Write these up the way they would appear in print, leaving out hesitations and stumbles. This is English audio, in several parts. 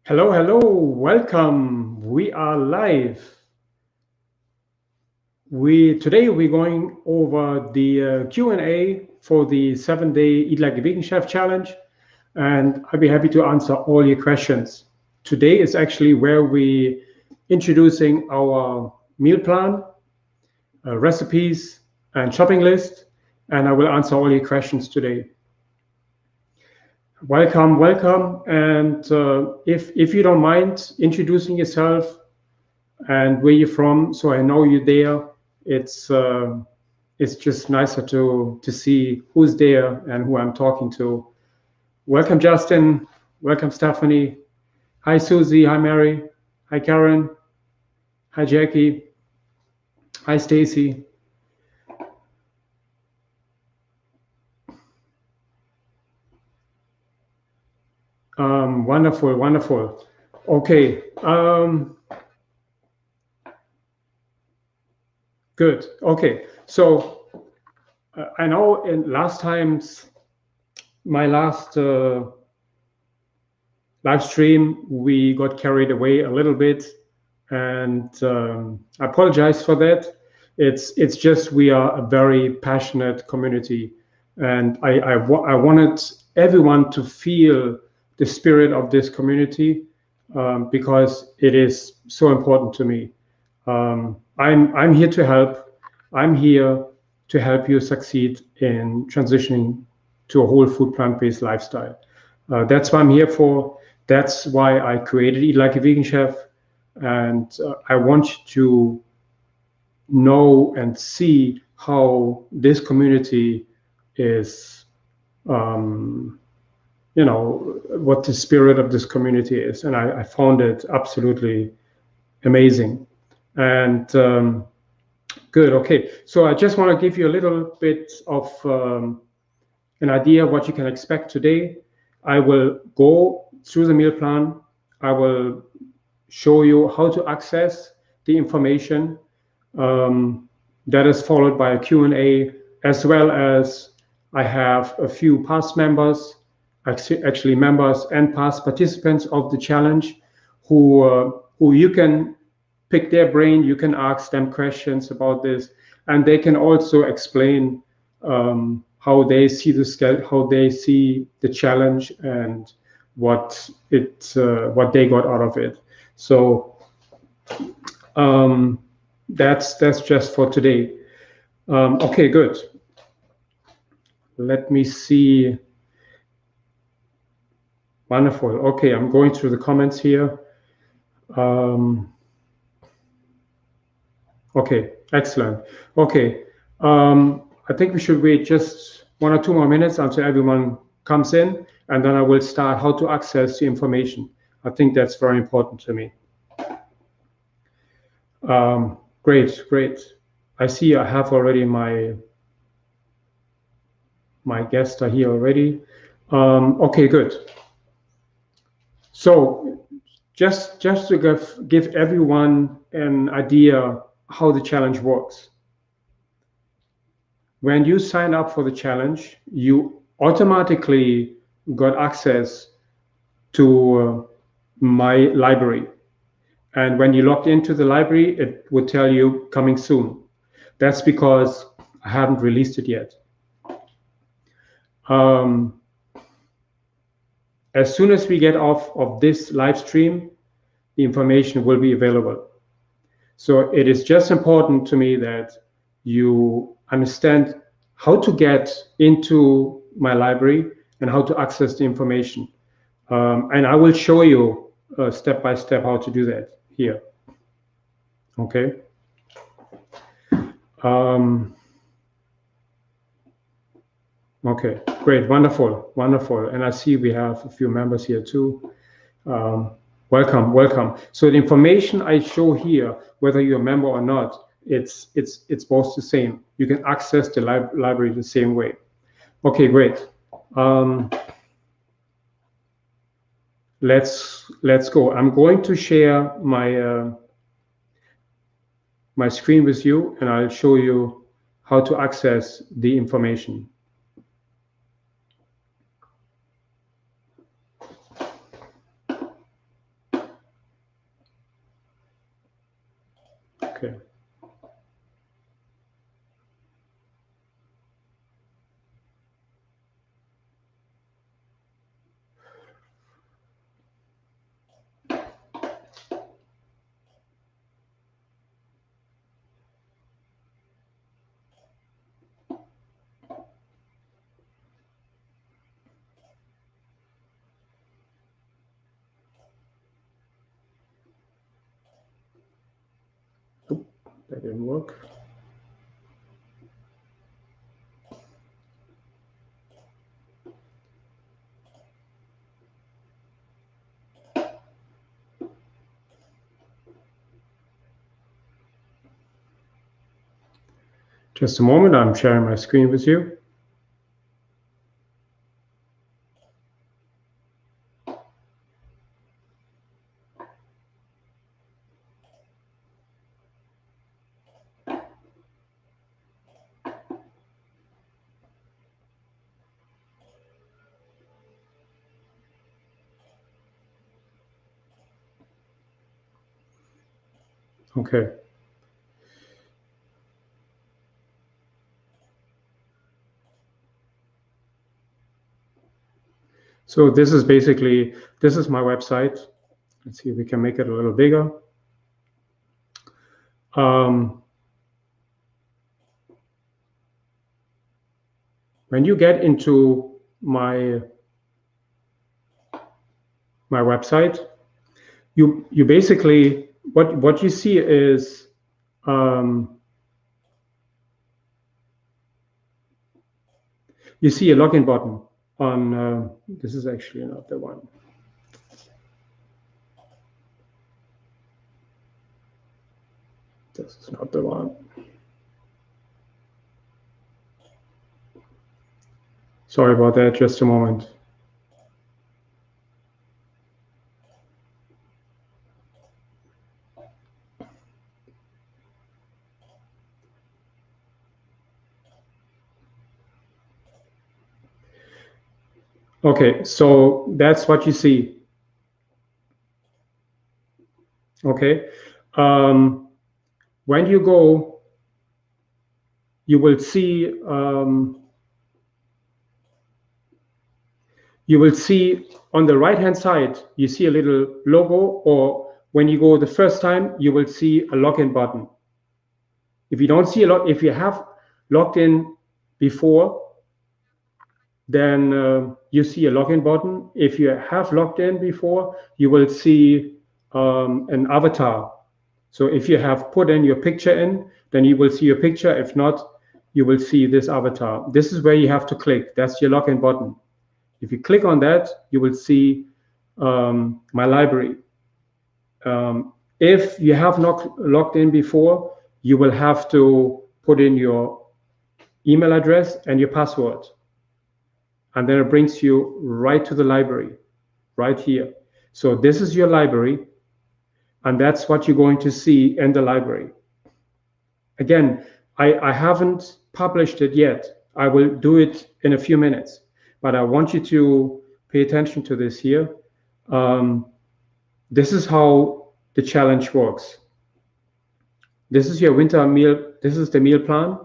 Hello, hello, welcome. We are live. Today we're going over the Q&A for the 7-day Eat Like a Vegan Chef challenge, and I'll be happy to answer all your questions. Today is actually where we introducing our meal plan, recipes, and shopping list, and I will answer all your questions today. Welcome, welcome, and if you don't mind introducing yourself and where you're from, so I know you're there. It's uh, it's just nicer to see who's there and who I'm talking to. Welcome, Justin. Welcome, Stephanie. Hi, Susie. Hi, Mary. Hi, Karen. Hi, Jackie. Hi, Stacy. Wonderful, wonderful. Okay. Good. Okay. So I know in last times, my last live stream, we got carried away a little bit, and I apologize for that. It's just we are a very passionate community, and I wanted everyone to feel the spirit of this community because it is so important to me. I'm here to help. I'm here to help you succeed in transitioning to a whole food plant-based lifestyle. That's what I'm here for. That's why I created Eat Like a Vegan Chef, and I want you to know and see how this community is, um, what the spirit of this community is, and I found it absolutely amazing. And good. Okay, so I just want to give you a little bit of an idea what you can expect today. I will go through the meal plan. I will show you how to access the information. That is followed by a Q&A, as well as I have a few past members, actually members and past participants of the challenge, who you can pick their brain. You can ask them questions about this, and they can also explain how they see how they see the challenge, and what they got out of it. So um, that's just for today. Okay, good. Let me see. Wonderful. Okay, I'm going through the comments here. Um, okay, excellent. Okay, I think we should wait just 1 or 2 more minutes until everyone comes in, and then I will start how to access the information. I think that's very important to me. Great, great. I see I have already my guests are here already. Okay, good. So just to give everyone an idea how the challenge works. When you sign up for the challenge, you automatically got access to my library. And when you logged into the library, it would tell you coming soon. That's because I haven't released it yet. Um, as soon as we get off of this live stream, the information will be available. So it is just important to me that you understand how to get into my library and how to access the information. And I will show you step by step how to do that here. Okay. Um, okay, great, wonderful, wonderful. And I see we have a few members here too. Um, welcome, welcome. So the information I show here, whether you're a member or not, it's both the same. You can access the library the same way. Okay, great. Let's go. I'm going to share my screen with you, and I'll show you how to access the information. Okay. Oop, that didn't work. Just a moment, I'm sharing my screen with you. Okay. So this is basically, this is my website. Let's see if we can make it a little bigger. When you get into my website, you basically, what you see is you see a login button on, this is actually not the one. This is not the one. Sorry about that, just a moment. Okay, so that's what you see. Okay, when you go, you will see on the right hand side, you see a little logo, or when you go the first time, you will see a login button. If you don't see if you have logged in before, then you see a login button. If you have logged in before, you will see an avatar. So if you have put in your picture in, then you will see your picture. If not, you will see this avatar. This is where you have to click. That's your login button. If you click on that, you will see my library. If you have not logged in before, you will have to put in your email address and your password. And then it brings you right to the library, right here. So this is your library, and that's what you're going to see in the library. Again, I haven't published it yet. I will do it in a few minutes, but I want you to pay attention to this here. This is how the challenge works. This is your winter meal. This is the meal plan,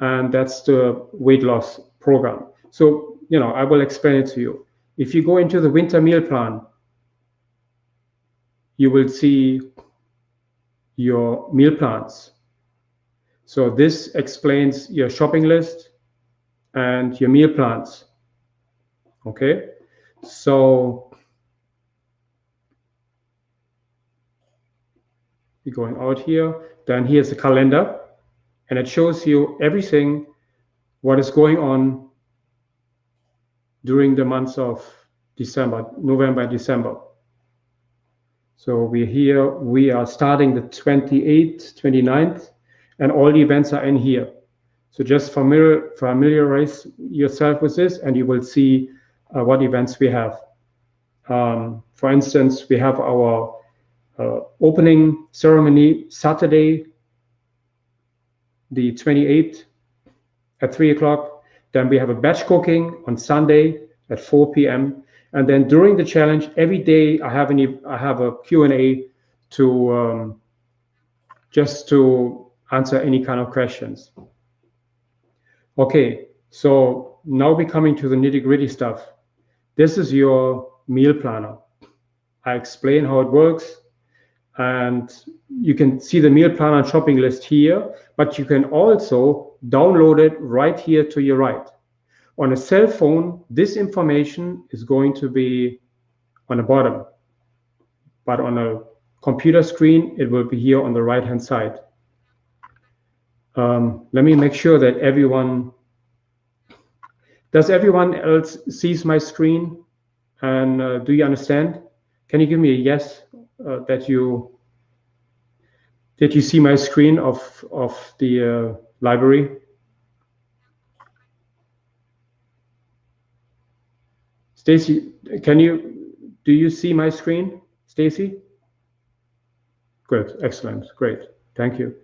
and that's the weight loss program. So, I will explain it to you. If you go into the winter meal plan, you will see your meal plans. So this explains your shopping list and your meal plans. Okay, so you're going out here, then here's the calendar, and it shows you everything what is going on during the months of December, November and December. So we're here, we are starting the 28th, 29th, and all the events are in here. So just familiarize yourself with this, and you will see what events we have. For instance, we have our opening ceremony Saturday, the 28th at 3 o'clock. Then we have a batch cooking on Sunday at 4 p.m. And then during the challenge, every day I have a Q&A to just to answer any kind of questions. Okay, so now we're coming to the nitty-gritty stuff. This is your meal planner. I explain how it works, and you can see the meal planner and shopping list here, but you can also download it right here to your right. On a cell phone, this information is going to be on the bottom, but on a computer screen, it will be here on the right-hand side. Let me make sure that does everyone else sees my screen? And do you understand? Can you give me a yes that you see my screen of the library? Stacy, do you see my screen, Stacy? Good, excellent, great, thank you.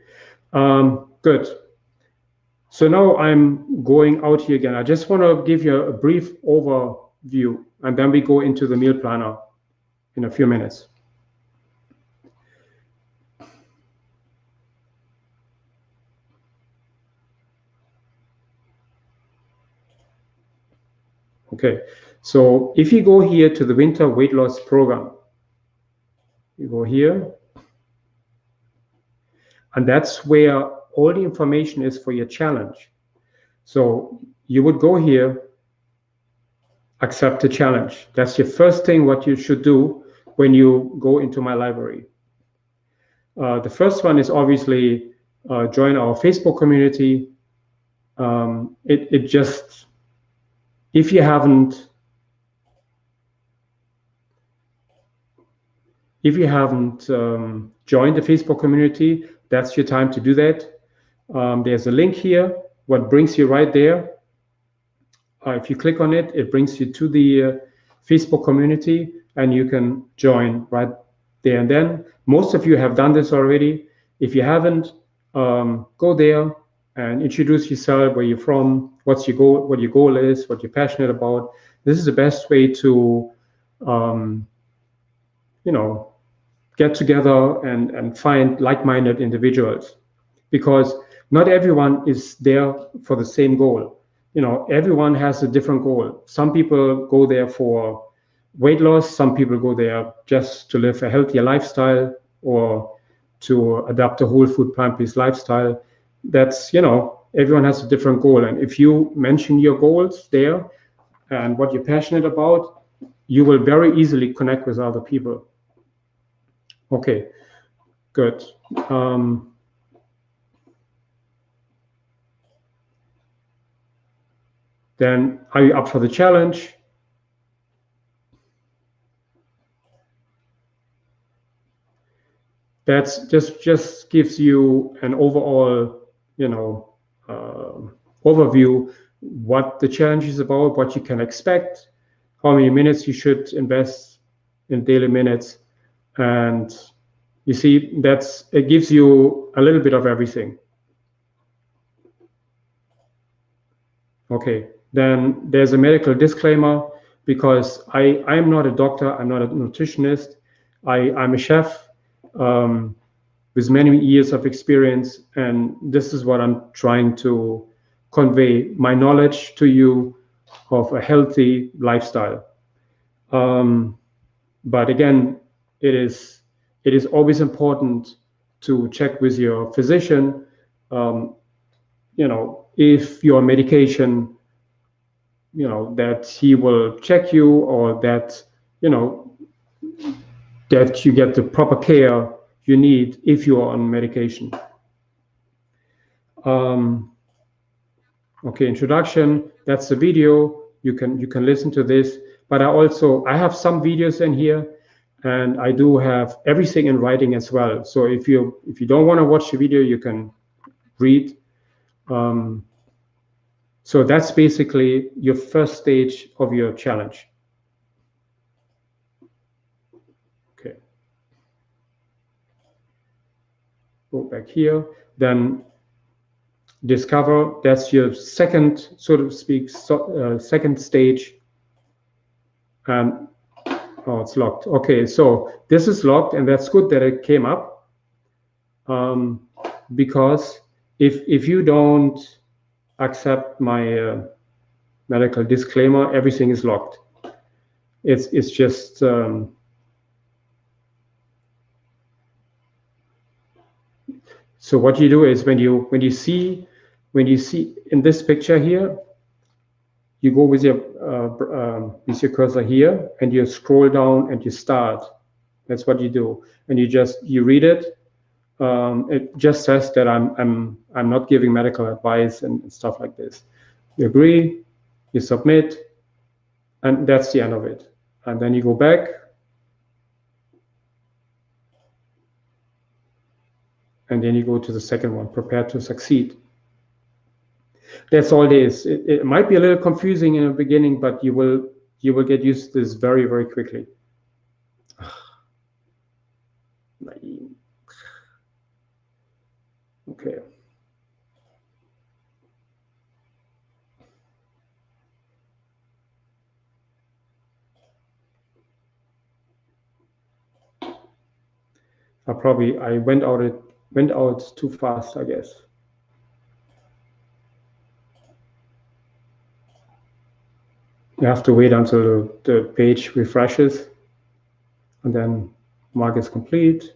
Good. So now I'm going out here again. I just want to give you a brief overview, and then we go into the meal planner in a few minutes. Okay, so if you go here to the winter weight loss program, you go here, and that's where all the information is for your challenge. So you would go here, accept the challenge. That's your first thing what you should do when you go into my library. The first one is obviously join our Facebook community. It just, if you haven't joined the Facebook community, that's your time to do that. There's a link here, what brings you right there. If you click on it, it brings you to the Facebook community, and you can join right there and then. Most of you have done this already. If you haven't, go there and introduce yourself, where you're from, what's your goal, what your goal is, what you're passionate about. This is the best way to, get together and find like-minded individuals, because not everyone is there for the same goal. Everyone has a different goal. Some people go there for weight loss. Some people go there just to live a healthier lifestyle or to adopt a whole food plant-based lifestyle. That's, everyone has a different goal. And if you mention your goals there and what you're passionate about, you will very easily connect with other people. Okay, good. Then are you up for the challenge? That's just gives you an overall, overview what the challenge is about, what you can expect, how many minutes you should invest in daily minutes, and you see it gives you a little bit of everything. Okay. Then there's a medical disclaimer, because I'm not a doctor, I'm not a nutritionist, I'm a chef with many years of experience, and this is what I'm trying to convey, my knowledge to you of a healthy lifestyle. But again, it is always important to check with your physician, if your medication, that he will check you, or that, that you get the proper care you need if you are on medication. Okay, introduction, that's the video. You can listen to this, but I have some videos in here, and I do have everything in writing as well. So if you don't want to watch the video, you can read. So that's basically your first stage of your challenge. Okay. Go back here. Then discover, that's your second, so to speak, second stage. Oh, it's locked. Okay, so this is locked, and that's good that it came up. because if you don't accept my medical disclaimer, everything is locked. It's just so what you do is when you see in this picture here, you go with your cursor here and you scroll down and you start. That's what you do, and you read it. It just says that I'm not giving medical advice and stuff like this. You agree, you submit, and that's the end of it. And then you go back, and then you go to the second one, prepare to succeed. That's all it is. It might be a little confusing in the beginning, but you will get used to this very, very quickly. Okay. I went out too fast, I guess. You have to wait until the page refreshes, and then mark is complete.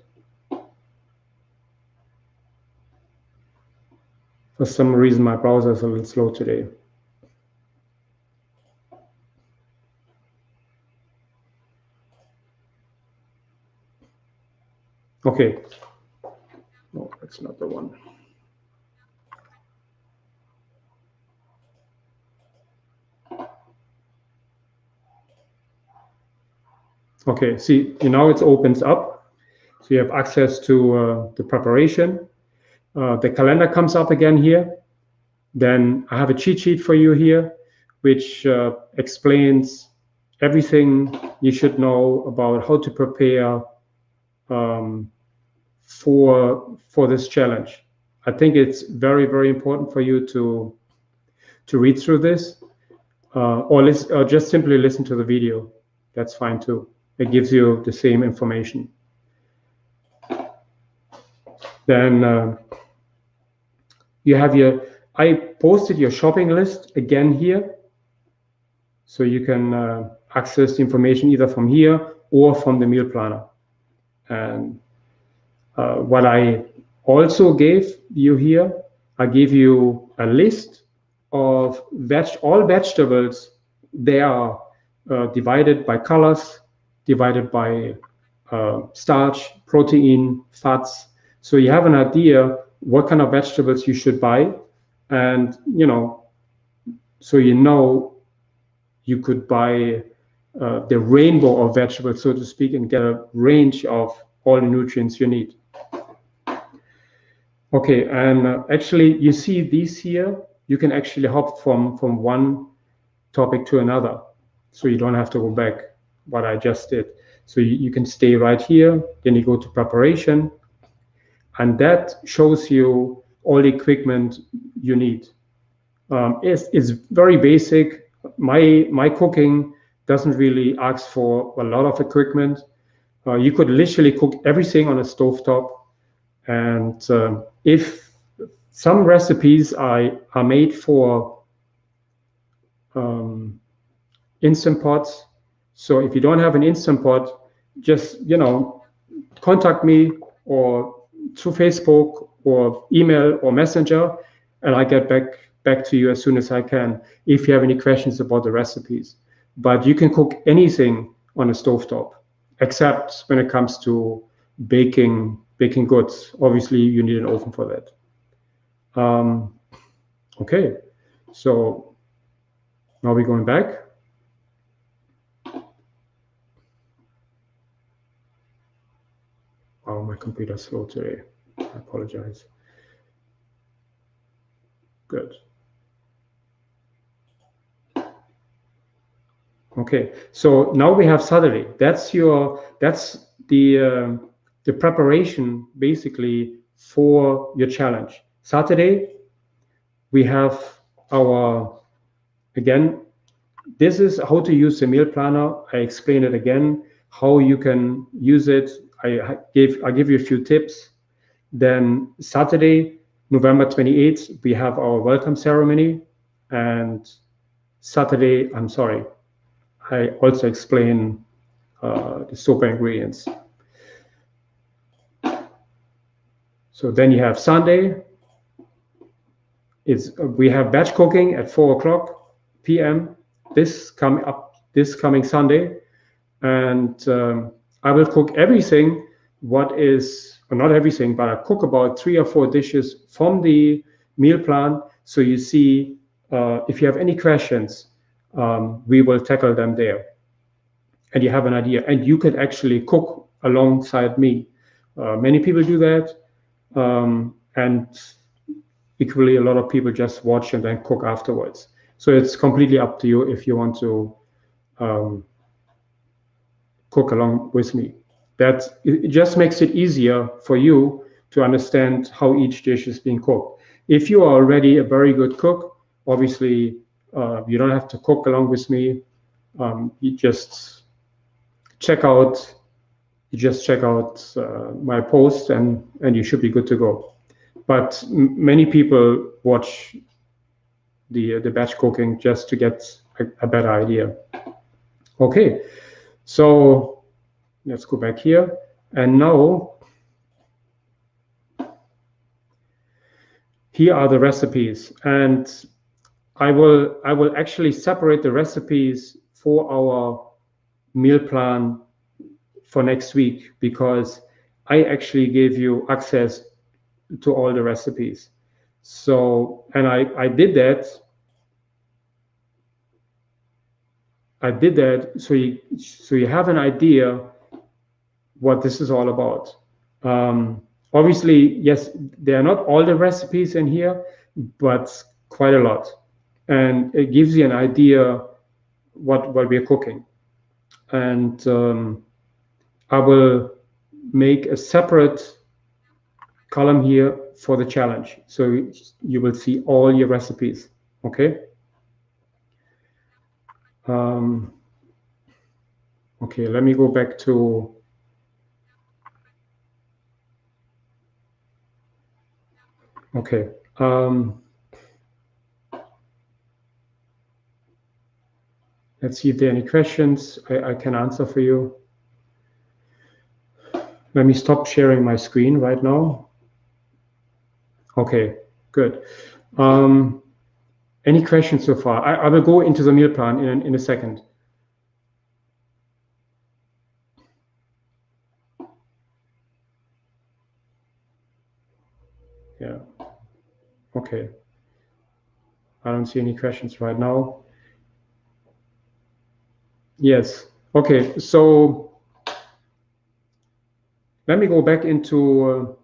For some reason, my browser is a little slow today. Okay. No, that's not the one. Okay, see, now it opens up. So you have access to the preparation. The calendar comes up again here. Then I have a cheat sheet for you here, which explains everything you should know about how to prepare for this challenge. I think it's very, very important for you to read through this, or just simply listen to the video. That's fine too. It gives you the same information. Then you have I posted your shopping list again here, so you can access the information either from here or from the meal planner. And what I also gave you here, I gave you a list of all vegetables. They are divided by colors, divided by starch, protein, fats. So you have an idea what kind of vegetables you should buy, and so you could buy the rainbow of vegetables, so to speak, and get a range of all the nutrients you need. Okay, and actually you see these here, you can actually hop from one topic to another, so you don't have to go back what I just did. So you can stay right here, then you go to preparation, and that shows you all the equipment you need. It's very basic. My cooking doesn't really ask for a lot of equipment. You could literally cook everything on a stovetop, and if some recipes are made for Instant Pots, so if you don't have an Instant Pot, just contact me or through Facebook or email or Messenger, and I get back to you as soon as I can if you have any questions about the recipes. But you can cook anything on a stovetop, except when it comes to baking goods. Obviously, you need an oven for that. Okay, so now we're going back. Oh, my computer's slow today. I apologize. Good. Okay, so now we have Saturday. That's the preparation basically for your challenge. Saturday, we have again, this is how to use the meal planner. I explain it again, how you can use it. I give you a few tips. Then Saturday, November 28th, we have our welcome ceremony. And Saturday, I'm sorry, I also explain the super ingredients. So then you have Sunday. We have batch cooking at 4:00 p.m. this coming Sunday, and I will cook everything. Not everything, but I cook about 3 or 4 dishes from the meal plan. So you see, if you have any questions, we will tackle them there, and you have an idea. And you can actually cook alongside me. Many people do that, and equally, a lot of people just watch and then cook afterwards. So it's completely up to you if you want to cook along with me. It just makes it easier for you to understand how each dish is being cooked. If you are already a very good cook, obviously you don't have to cook along with me. You just check out my post and you should be good to go. But many people watch the batch cooking just to get a better idea. Okay, so let's go back here. And now, here are the recipes. And I will actually separate the recipes for our meal plan for next week, because I actually gave you access to all the recipes. So, and I did that so you have an idea what this is all about. Obviously, yes, there are not all the recipes in here, but quite a lot, and it gives you an idea what we're cooking. And I will make a separate column here for the challenge, so you will see all your recipes. Okay. Okay, let me go back to okay. Let's see if there are any questions I can answer for you. Let me stop sharing my screen right now. Okay, good. Any questions so far? I will go into the meal plan in a second. Yeah. Okay. I don't see any questions right now. Yes. Okay. So let me go back into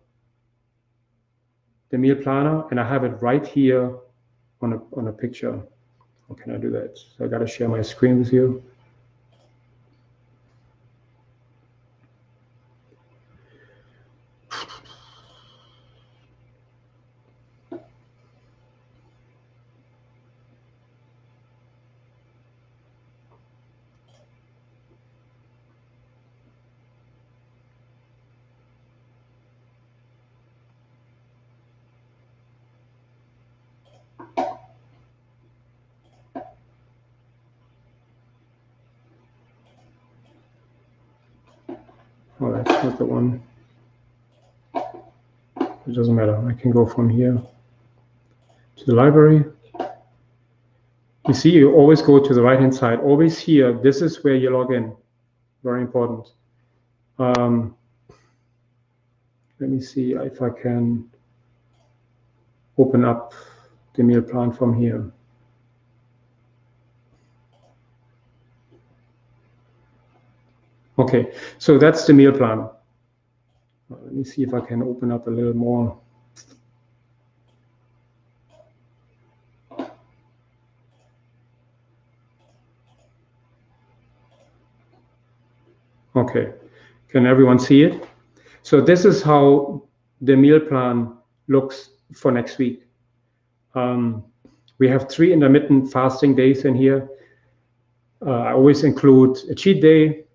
the meal planner, and I have it right here on a picture. How can I do that? So I got to share my screen with you. Oh, that's not the one. It doesn't matter. I can go from here to the library. You see, you always go to the right-hand side. Always here. This is where you log in. Very important. Let me see if I can open up the meal plan from here. Okay, so that's the meal plan. Let me see if I can open up a little more. Okay, can everyone see it? So this is how the meal plan looks for next week. We have 3 intermittent fasting days in here. I always include a cheat day,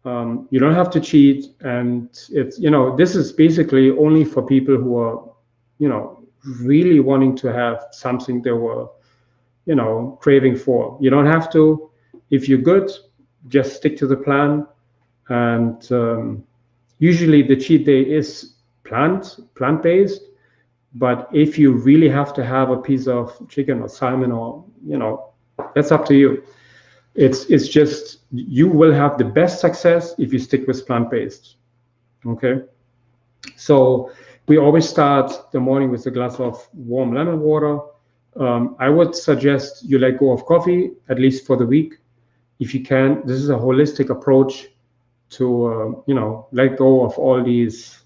You don't have to cheat, and it's, this is basically only for people who are, really wanting to have something they were, craving for. You don't have to. If you're good, just stick to the plan. And usually the cheat day is plant-based. But if you really have to have a piece of chicken or salmon, or that's up to you. It's just, you will have the best success if you stick with plant-based. Okay. So we always start the morning with a glass of warm lemon water. I would suggest you let go of coffee, at least for the week, if you can. This is a holistic approach to let go of all these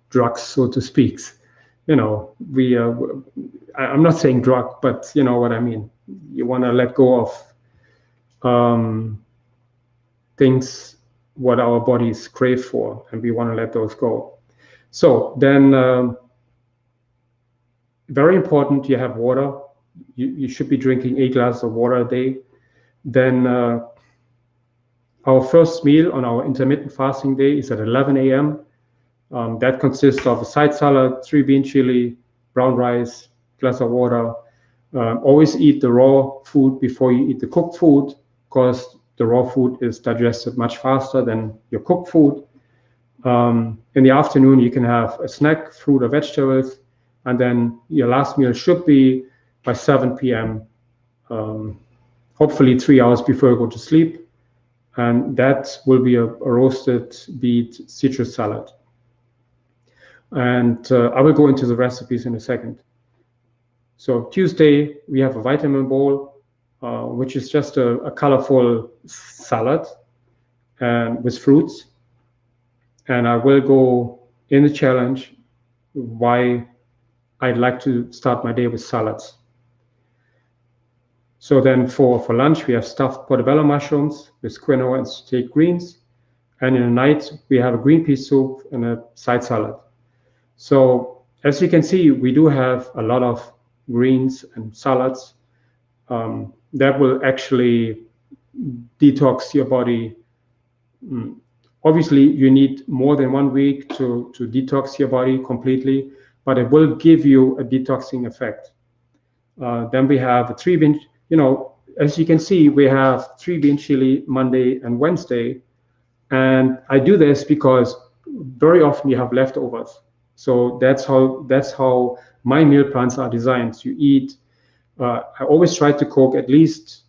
drugs, so to speak. I'm not saying drug, but you know what I mean. You want to let go of things what our bodies crave for, and we want to let those go. So then, very important, you have water. You should be drinking 8 glasses of water a day. Then our first meal on our intermittent fasting day is at 11 a.m. That consists of a side salad, 3 bean chili, brown rice, glass of water. Always eat the raw food before you eat the cooked food, because the raw food is digested much faster than your cooked food. In the afternoon, you can have a snack, fruit or vegetables, and then your last meal should be by 7 p.m., hopefully 3 hours before you go to sleep. And that will be a roasted beet citrus salad. And I will go into the recipes in a second. So Tuesday, we have a vitamin bowl, which is just a colorful salad and with fruits. And I will go in the challenge why I'd like to start my day with salads. So then for lunch, we have stuffed portobello mushrooms with quinoa and sauteed greens. And in the night, we have a green pea soup and a side salad. So as you can see, we do have a lot of greens and salads that will actually detox your body. Obviously, you need more than 1 week to detox your body completely, but it will give you a detoxing effect. Then we have a 3 bean, as you can see, we have 3 bean chili Monday and Wednesday. And I do this because very often you have leftovers. So that's how my meal plans are designed. You eat, I always try to cook at least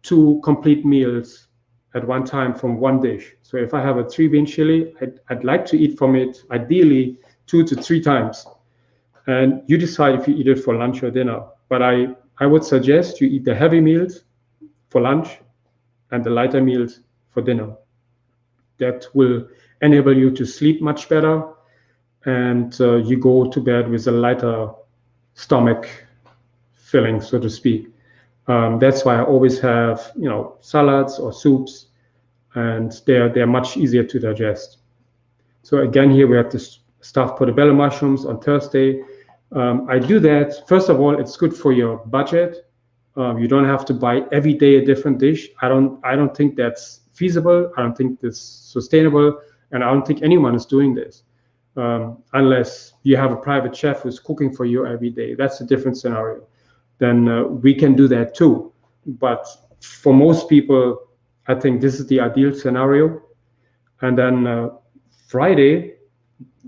2 complete meals at one time from one dish. So if I have a 3 bean chili, I'd like to eat from it ideally 2 to 3 times. And you decide if you eat it for lunch or dinner. But I would suggest you eat the heavy meals for lunch and the lighter meals for dinner. That will enable you to sleep much better, and you go to bed with a lighter stomach filling, so to speak. That's why I always have, salads or soups, and they're much easier to digest. So again, here we have the stuffed portobello mushrooms on Thursday. I do that. First of all, it's good for your budget. You don't have to buy every day a different dish. I don't think that's feasible. I don't think that's sustainable, and I don't think anyone is doing this. Unless you have a private chef who's cooking for you every day. That's a different scenario. Then we can do that too. But for most people, I think this is the ideal scenario. And then Friday,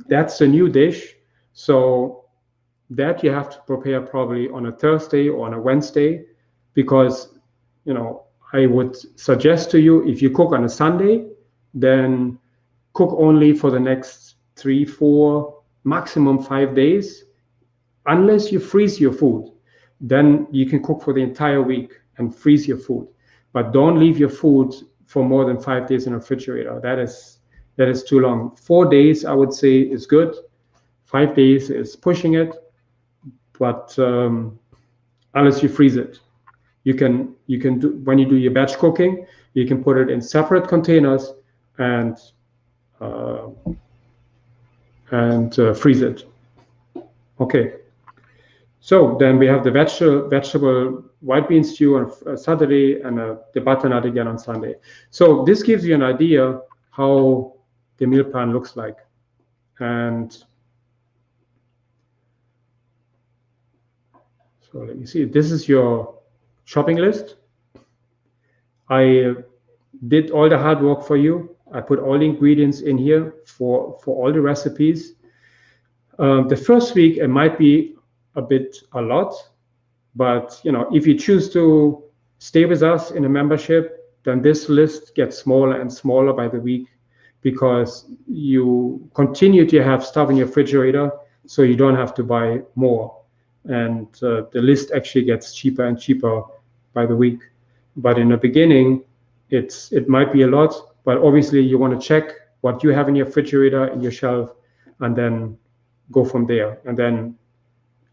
that's a new dish. So that you have to prepare probably on a Thursday or on a Wednesday, because, I would suggest to you, if you cook on a Sunday, then cook only for the next 3, 4, maximum 5 days, unless you freeze your food. Then you can cook for the entire week and freeze your food. But don't leave your food for more than 5 days in a refrigerator. That is too long. 4 days, I would say, is good. 5 days is pushing it. But unless you freeze it, you can do, when you do your batch cooking, you can put it in separate containers and freeze it. Okay. So then we have the vegetable white bean stew on Saturday and the butternut again on Sunday. So this gives you an idea how the meal plan looks like. And so let me see, this is your shopping list. I did all the hard work for you. I put all the ingredients in here for all the recipes. The first week it might be a lot, but if you choose to stay with us in a membership, then this list gets smaller and smaller by the week because you continue to have stuff in your refrigerator, so you don't have to buy more. And the list actually gets cheaper and cheaper by the week. But in the beginning, it might be a lot, but obviously you want to check what you have in your refrigerator, in your shelf, and then go from there. And then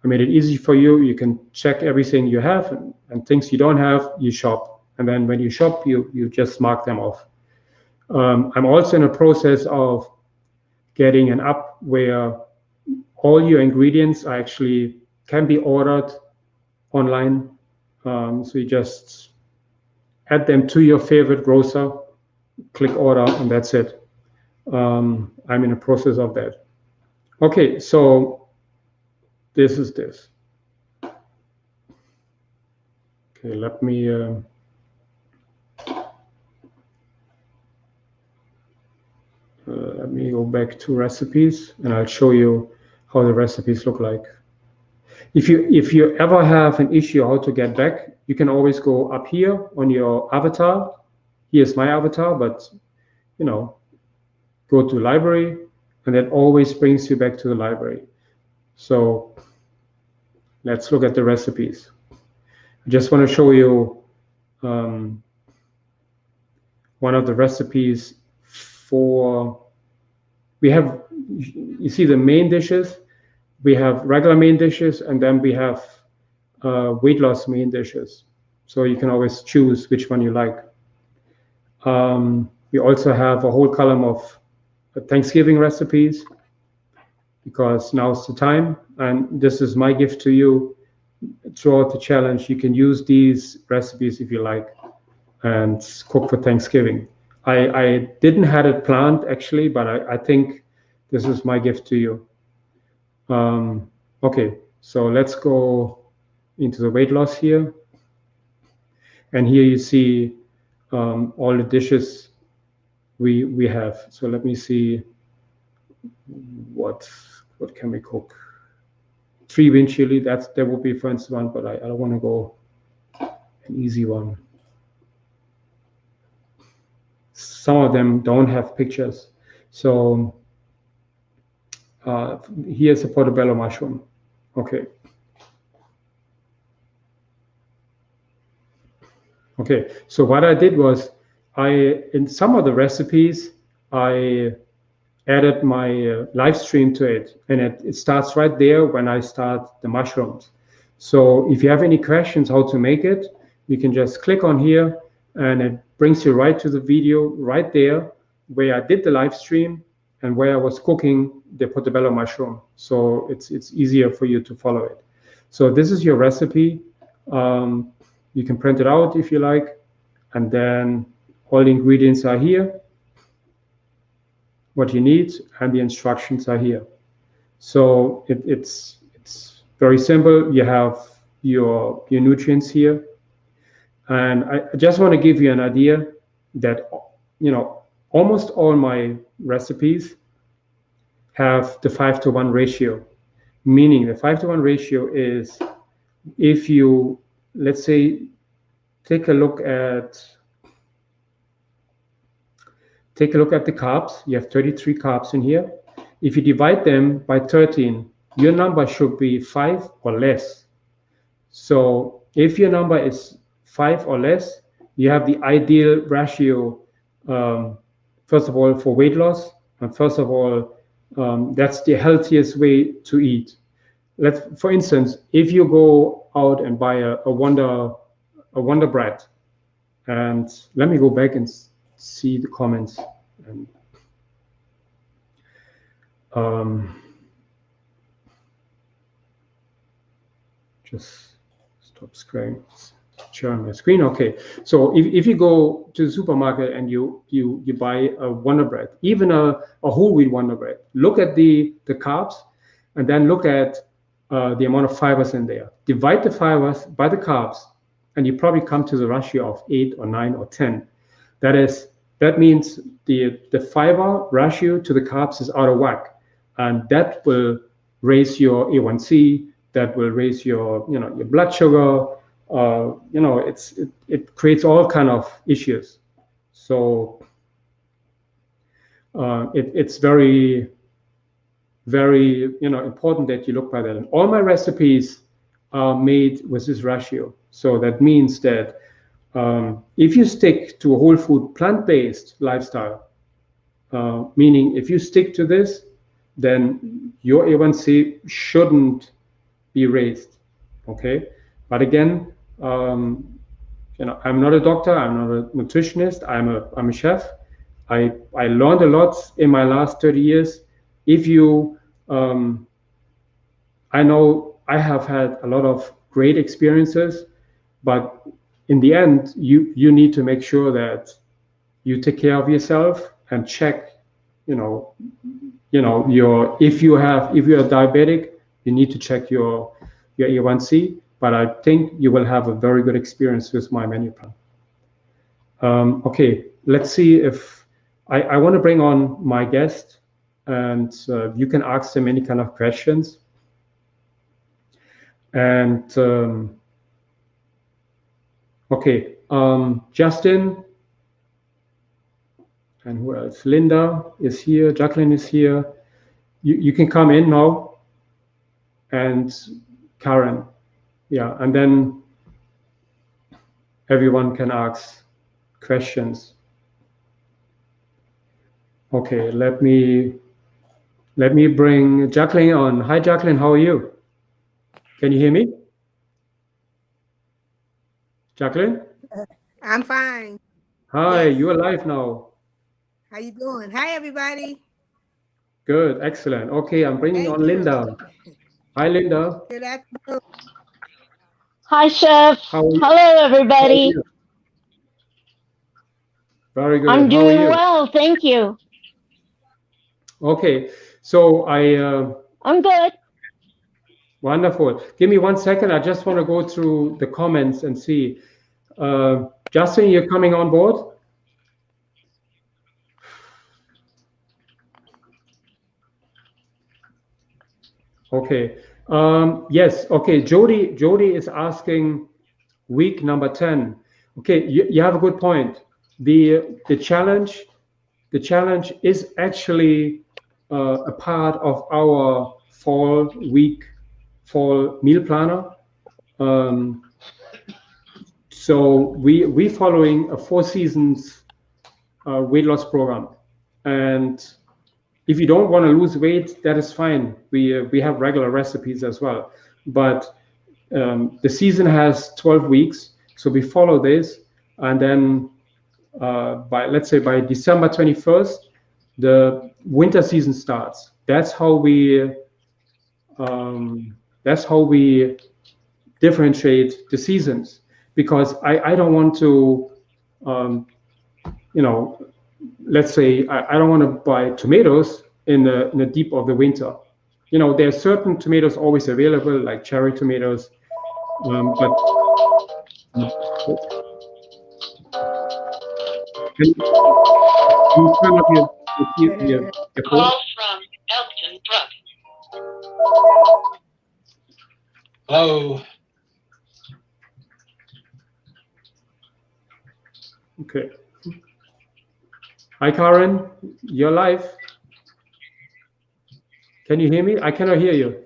I made it easy for you. You can check everything you have, and things you don't have, you shop. And then when you shop, you just mark them off. I'm also in a process of getting an app where all your ingredients actually can be ordered online. So you just add them to your favorite grocer, click order, and that's it. I'm in a process of that. Okay, so this is this. Okay, let me go back to recipes, and I'll show you how the recipes look like. If you ever have an issue how to get back, you can always go up here on your avatar. Here's my avatar, but go to library, and that always brings you back to the library. So let's look at the recipes. I just want to show you one of the recipes for, you see the main dishes, we have regular main dishes, and then we have weight loss main dishes. So you can always choose which one you like. We also have a whole column of Thanksgiving recipes, because now's the time, and this is my gift to you. Throughout the challenge, you can use these recipes if you like and cook for Thanksgiving. I didn't have it planned actually, but I think this is my gift to you. Okay, so let's go into the weight loss here. And here you see all the dishes we have. So let me see what can we cook. 3-bean chili, that would be for instance one, but I don't want to go an easy one. Some of them don't have pictures. So here's a portobello mushroom. Okay. Okay, so what I did was in some of the recipes, I added my live stream to it, and it starts right there when I start the mushrooms. So if you have any questions how to make it, you can just click on here, and it brings you right to the video right there where I did the live stream and where I was cooking the portobello mushroom. So it's easier for you to follow it. So this is your recipe. You can print it out if you like, and then all the ingredients are here, what you need, and the instructions are here. So it's very simple. You have your nutrients here, and I just want to give you an idea that almost all my recipes have the 5-to-1 ratio, meaning the 5-to-1 ratio is, if you, let's say, take a look at the carbs. You have 33 carbs in here. If you divide them by 13, your number should be 5 or less. So if your number is 5 or less, you have the ideal ratio, first of all, for weight loss, and first of all, that's the healthiest way to eat. For instance, if you go out and buy a Wonder Bread, and let me go back and see the comments. And, just stop sharing my screen. Okay, so if you go to the supermarket and you buy a Wonder Bread, even a whole wheat Wonder Bread, look at the carbs, and then look at the amount of fibers in there. Divide the fibers by the carbs, and you probably come to the ratio of 8 or 9 or 10. That means the fiber ratio to the carbs is out of whack, and that will raise your A1C. That will raise your your blood sugar. It creates all kind of issues. So it's very important that you look by that. And all my recipes are made with this ratio. So that means that if you stick to a whole food plant-based lifestyle, meaning if you stick to this, then your A1C shouldn't be raised. Okay, but again, I'm not a doctor, I'm not a nutritionist, I'm a chef. I learned a lot in my last 30 years. If you, I know I have had a lot of great experiences, but in the end, you need to make sure that you take care of yourself and check, your if you're diabetic, you need to check your A1C. But I think you will have a very good experience with my menu plan. Okay, let's see if I want to bring on my guest, and you can ask them any kind of questions. And okay, Justin, and who else? Linda is here, Jacqueline is here. You can come in now, and Karen, yeah, and then everyone can ask questions. Okay, let me bring Jacqueline on. Hi, Jacqueline, how are you? Can you hear me? Jacqueline? I'm fine. Hi, Yes. you're live now. How you doing? Hi, everybody. Good, excellent. Okay, I'm bringing Thank on you. Linda. Hi, Linda. Good afternoon. Hi, Chef. How are you? Hello, How are everybody. you? Very good. I'm How are doing you? well, thank you. Okay, so I'm good. wonderful. Give me 1 second. I just want to go through the comments and see. Justin, you're coming on board? Okay. Yes. Okay. Jody is asking week number 10. Okay, you have a good point. The challenge is actually a part of our fall meal planner. So we following a 4 seasons weight loss program, and if you don't want to lose weight, that is fine. We have regular recipes as well, but the season has 12 weeks, so we follow this, and then let's say by December 21st, the winter season starts. That's how we differentiate the seasons, because I don't want to let's say I don't want to buy tomatoes in the deep of the winter. There are certain tomatoes always available, like cherry tomatoes, but can you turn up your phone? Call from Elton Brook. Hello. Okay. Hi, Karen. You're live. Can you hear me? I cannot hear you.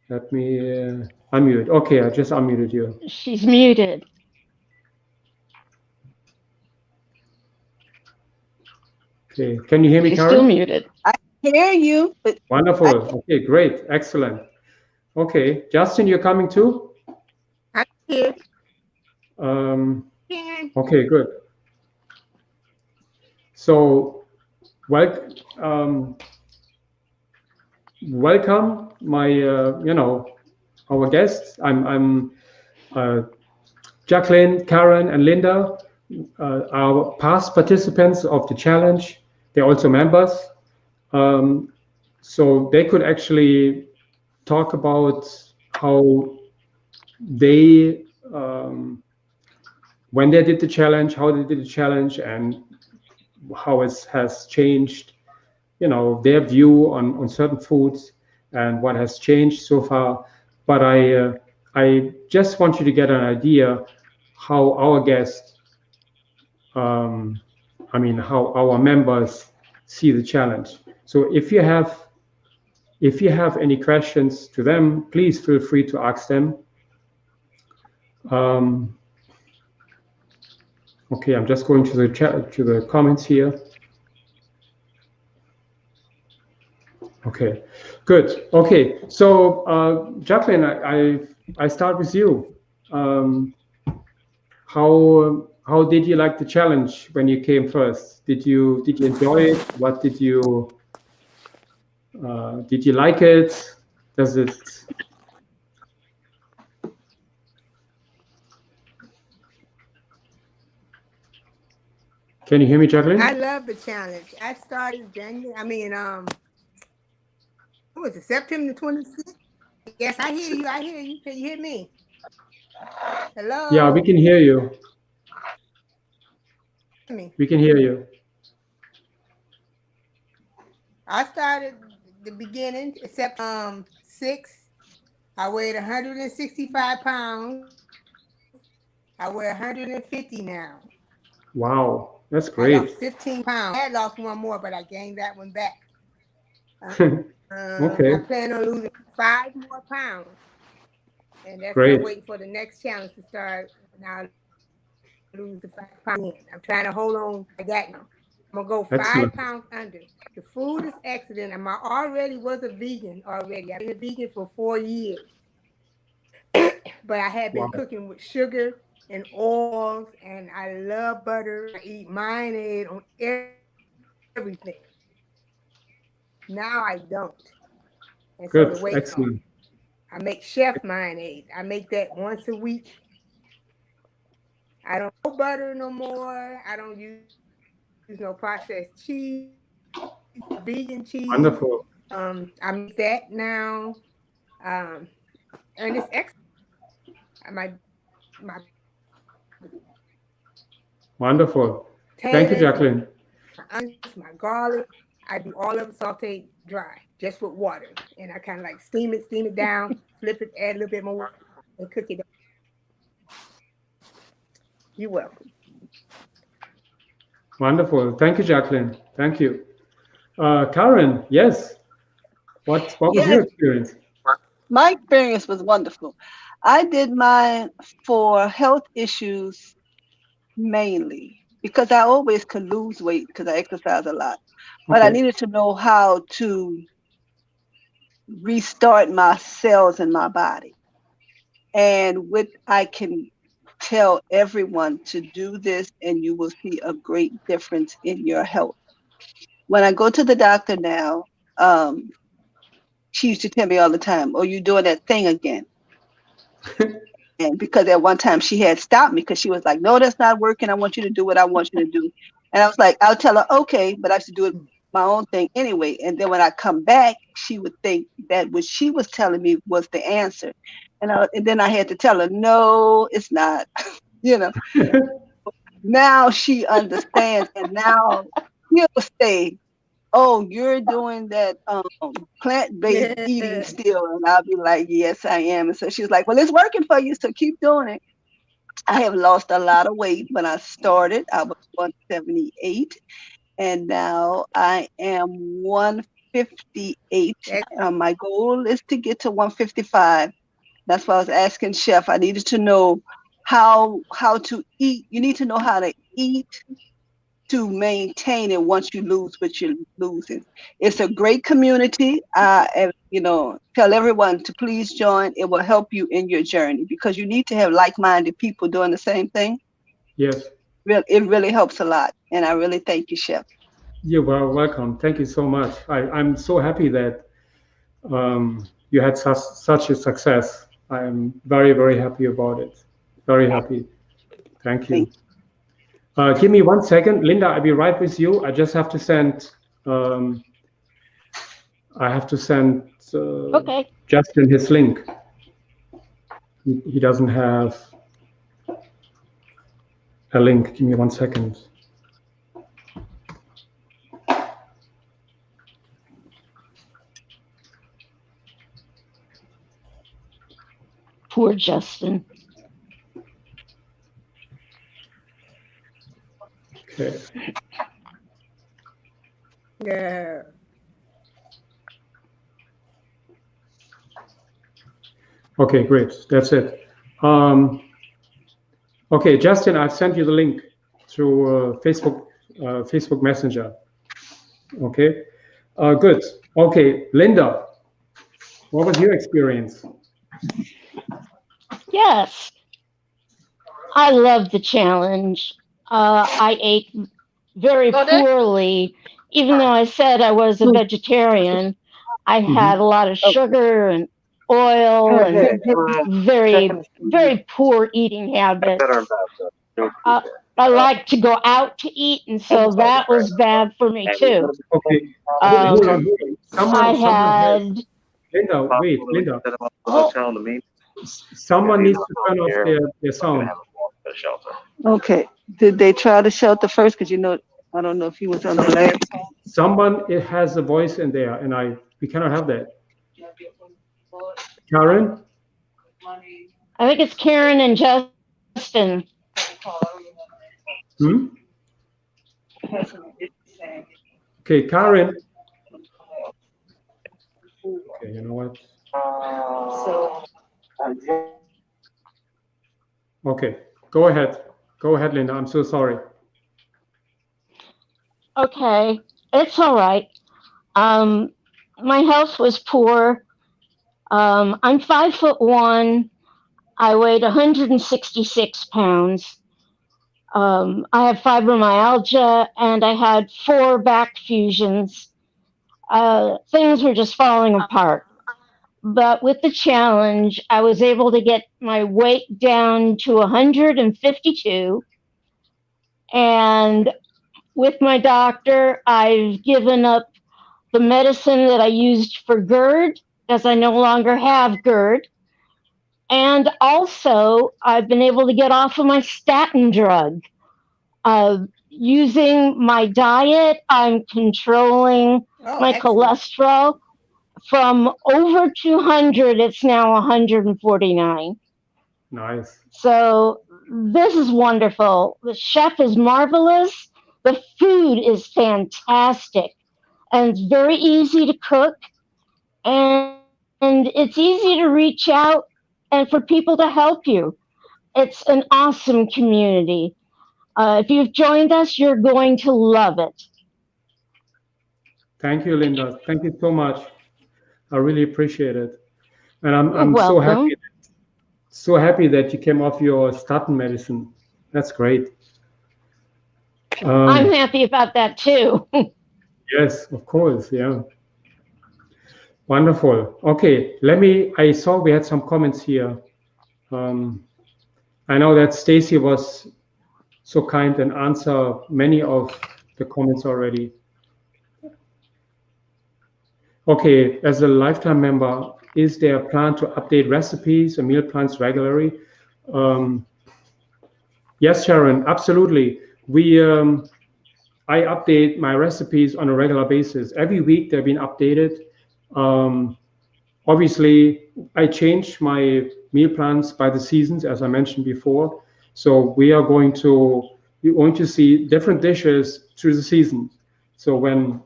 Let me unmute. Okay, I just unmuted you. She's muted. Okay. Can you hear me, She's Karen? still muted. I hear you, but Wonderful. Okay, great. Excellent. Okay, Justin, you're coming too? I'm here. Okay, good. So, welcome, my our guests. I'm Jacqueline, Karen, and Linda are past participants of the challenge. They're also members. Um, so they could actually talk about how they, when they did the challenge, how they did the challenge, and how it has changed, their view on certain foods and what has changed so far. But I just want you to get an idea how our guests, how our members see the challenge. So if you have any questions to them, please feel free to ask them. Okay, I'm just going to the chat, to the comments here. Okay, good. Okay, so Jacqueline, I start with you. How did you like the challenge when you came first? Did you enjoy it? What did you like it? Does it? Can you hear me, Jacqueline? I love the challenge. I started January. What was it, September 26th? Yes, I hear you. I hear you. Can you hear me? Hello? Yeah, we can hear you. We can hear you. I started the beginning, except 6. I weighed 165 pounds. I weigh 150 now. Wow, that's great. I lost 15 pounds. I had lost one more, but I gained that one back. Okay. I plan on losing 5 more pounds. And that's Great. I'm waiting for the next challenge to start. Now lose the 5 pounds. I'm trying to hold on. I got now. I'm gonna go 5 Excellent. pounds under. The food is excellent. I already was a vegan already. I've been a vegan for 4 years. But I had been Wow. cooking with sugar and oils, and I love butter. I eat mayonnaise on everything. Now I don't. And Good. so the weight's Excellent. on. I make chef mayonnaise. I make that once a week. I don't do butter no more. I don't use no processed cheese, vegan cheese. Wonderful. I make that now. And it's excellent. My Wonderful. Thank you, potatoes, Jacqueline. my onions, my garlic, I do all of it sauteed dry, just with water. And I kind of like steam it down, flip it, add a little bit more water, and cook it. You're welcome. Wonderful. Thank you, Jacqueline. Thank you. Karen, yes. What was your experience? My experience was wonderful. I did mine for health issues mainly because I always could lose weight because I exercise a lot. But I Okay. needed to know how to restart my cells in my body. And what I can tell everyone to do this, and you will see a great difference in your health. When I go to the doctor now, she used to tell me all the time, "Oh, you're doing that thing again." And because at one time she had stopped me because she was like, "No, that's not working. I want you to do what I want you to do." And I was like, I'll tell her, okay, but I should do it my own thing anyway. And then when I come back, she would think that what she was telling me was the answer. And then I had to tell her, no, it's not. Now she understands, and now she'll say, "Oh, you're doing that plant-based eating still," and I'll be like, "Yes, I am." And so she's like, "Well, it's working for you, so keep doing it." I have lost a lot of weight. When I started, I was 178, and now I am 158. My goal is to get to 155. That's why I was asking Chef. I needed to know how to eat. You need to know how to eat to maintain it once you lose what you're losing. It's a great community. Tell everyone to please join. It will help you in your journey because you need to have like-minded people doing the same thing. Yes. It really helps a lot. And I really thank you, Chef. You're welcome. Thank you so much. I'm so happy that you had such a success. I am very, very happy about it. Very happy. Thank you. Give me 1 second. Linda, I'll be right with you. I just have to send, Okay. Justin his link. He doesn't have a link. Give me 1 second. Poor Justin. Okay. Yeah. Okay, great. That's it. Okay, Justin, I've sent you the link through Facebook Messenger. Okay, good. Okay, Linda, what was your experience? Yes. I love the challenge. I ate very poorly, even though I said I was a vegetarian. I had a lot of sugar and oil and very, very poor eating habits. I like to go out to eat, and so that was bad for me too. Okay, hold on. I had. Linda, wait, Linda. Someone needs to turn off their sound. Okay. Did they try the shelter first? Because I don't know if he was on the last. Someone has a voice in there, and we cannot have that. Karen? I think it's Karen and Justin. Okay, Karen. Okay, you know what? Okay, go ahead. Go ahead, Linda. I'm so sorry. Okay, it's all right. My health was poor. I'm 5'1". I weighed 166 pounds. I have fibromyalgia, and I had 4 back fusions. Things were just falling apart. But with the challenge, I was able to get my weight down to 152. And with my doctor, I've given up the medicine that I used for GERD, as I no longer have GERD. And also, I've been able to get off of my statin drug. Using my diet, I'm controlling my cholesterol. From over 200, it's now 149. Nice. So this is wonderful. The chef is marvelous. The food is fantastic. And it's very easy to cook. And it's easy to reach out and for people to help you. It's an awesome community. If you've joined us, you're going to love it. Thank you, Linda. Thank you so much. I really appreciate it. And I'm welcome. so happy that you came off your statin medicine. That's great. I'm happy about that too. Yes, of course. Yeah. Wonderful. Okay, I saw we had some comments here. I know that Stacy was so kind and answered many of the comments already. Okay, as a lifetime member, is there a plan to update recipes and meal plans regularly? Yes, Sharon, absolutely. I update my recipes on a regular basis. Every week they've been updated. Obviously, I change my meal plans by the seasons, as I mentioned before. So you're going to see different dishes through the season. So when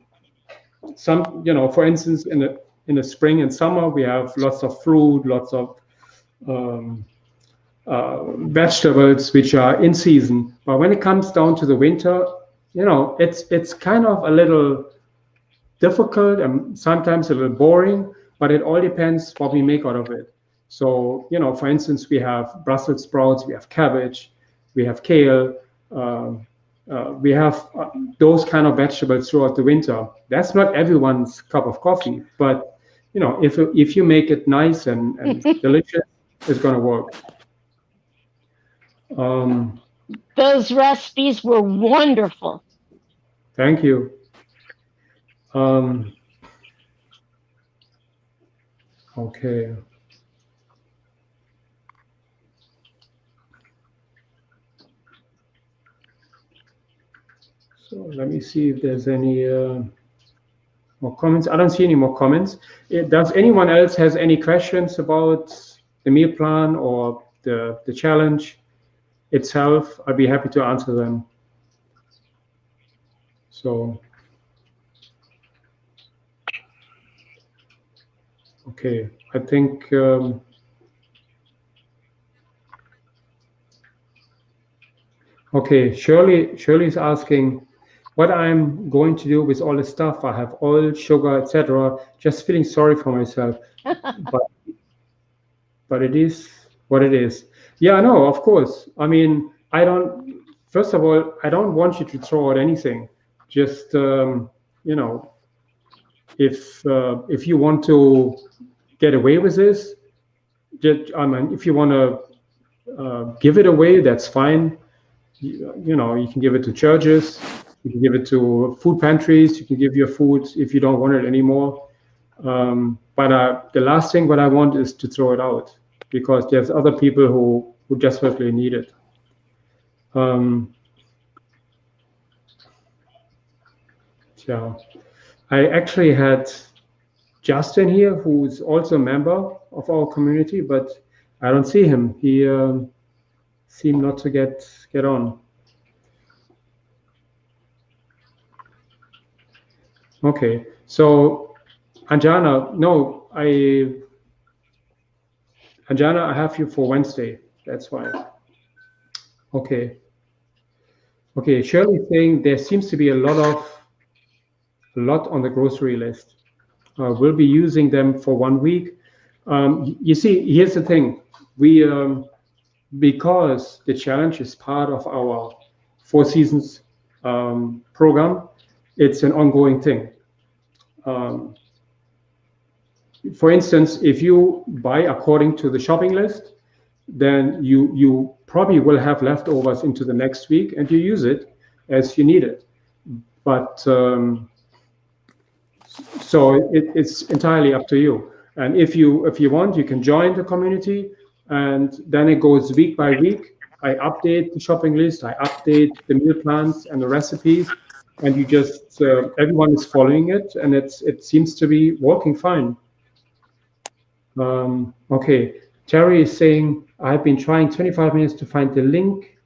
for instance, in the spring and summer, we have lots of fruit, lots of vegetables which are in season. But when it comes down to the winter, it's kind of a little difficult and sometimes a little boring, but it all depends what we make out of it. So, for instance, we have Brussels sprouts, we have cabbage, we have kale, we have those kind of vegetables throughout the winter. That's not everyone's cup of coffee, but if you make it nice and delicious, is going to work. Those recipes were wonderful. Thank you. Okay. So let me see if there's any more comments. I don't see any more comments. Does anyone else has any questions about the meal plan or the challenge itself? I'd be happy to answer them. So, okay, I think okay, Shirley's asking what I'm going to do with all the stuff. I have oil, sugar, etc. Just feeling sorry for myself, but it is what it is. Yeah, no, of course. I mean, first of all, I don't want you to throw out anything. Just you know, if you want to get away with this, I mean, if you want to give it away, that's fine. You know, you can give it to churches, you can give it to food pantries, you can give your food if you don't want it anymore. But the last thing what I want is to throw it out, because there's other people who desperately need it. Yeah, I actually had Justin here, who's also a member of our community, but I don't see him. He seemed not to get on. Okay, so Anjana, no, Anjana, I have you for Wednesday. That's why. Okay. Okay, Shirley's saying there seems to be a lot on the grocery list. We'll be using them for 1 week. You see, here's the thing. We because the challenge is part of our 4 Seasons program, it's an ongoing thing. For instance, if you buy according to the shopping list, then you probably will have leftovers into the next week, and you use it as you need it. But so it's entirely up to you. And if you want, you can join the community, and then it goes week by week. I update the shopping list, I update the meal plans and the recipes, and you just everyone is following it, and it seems to be working fine. Okay, Terry is saying, I've been trying 25 minutes to find the link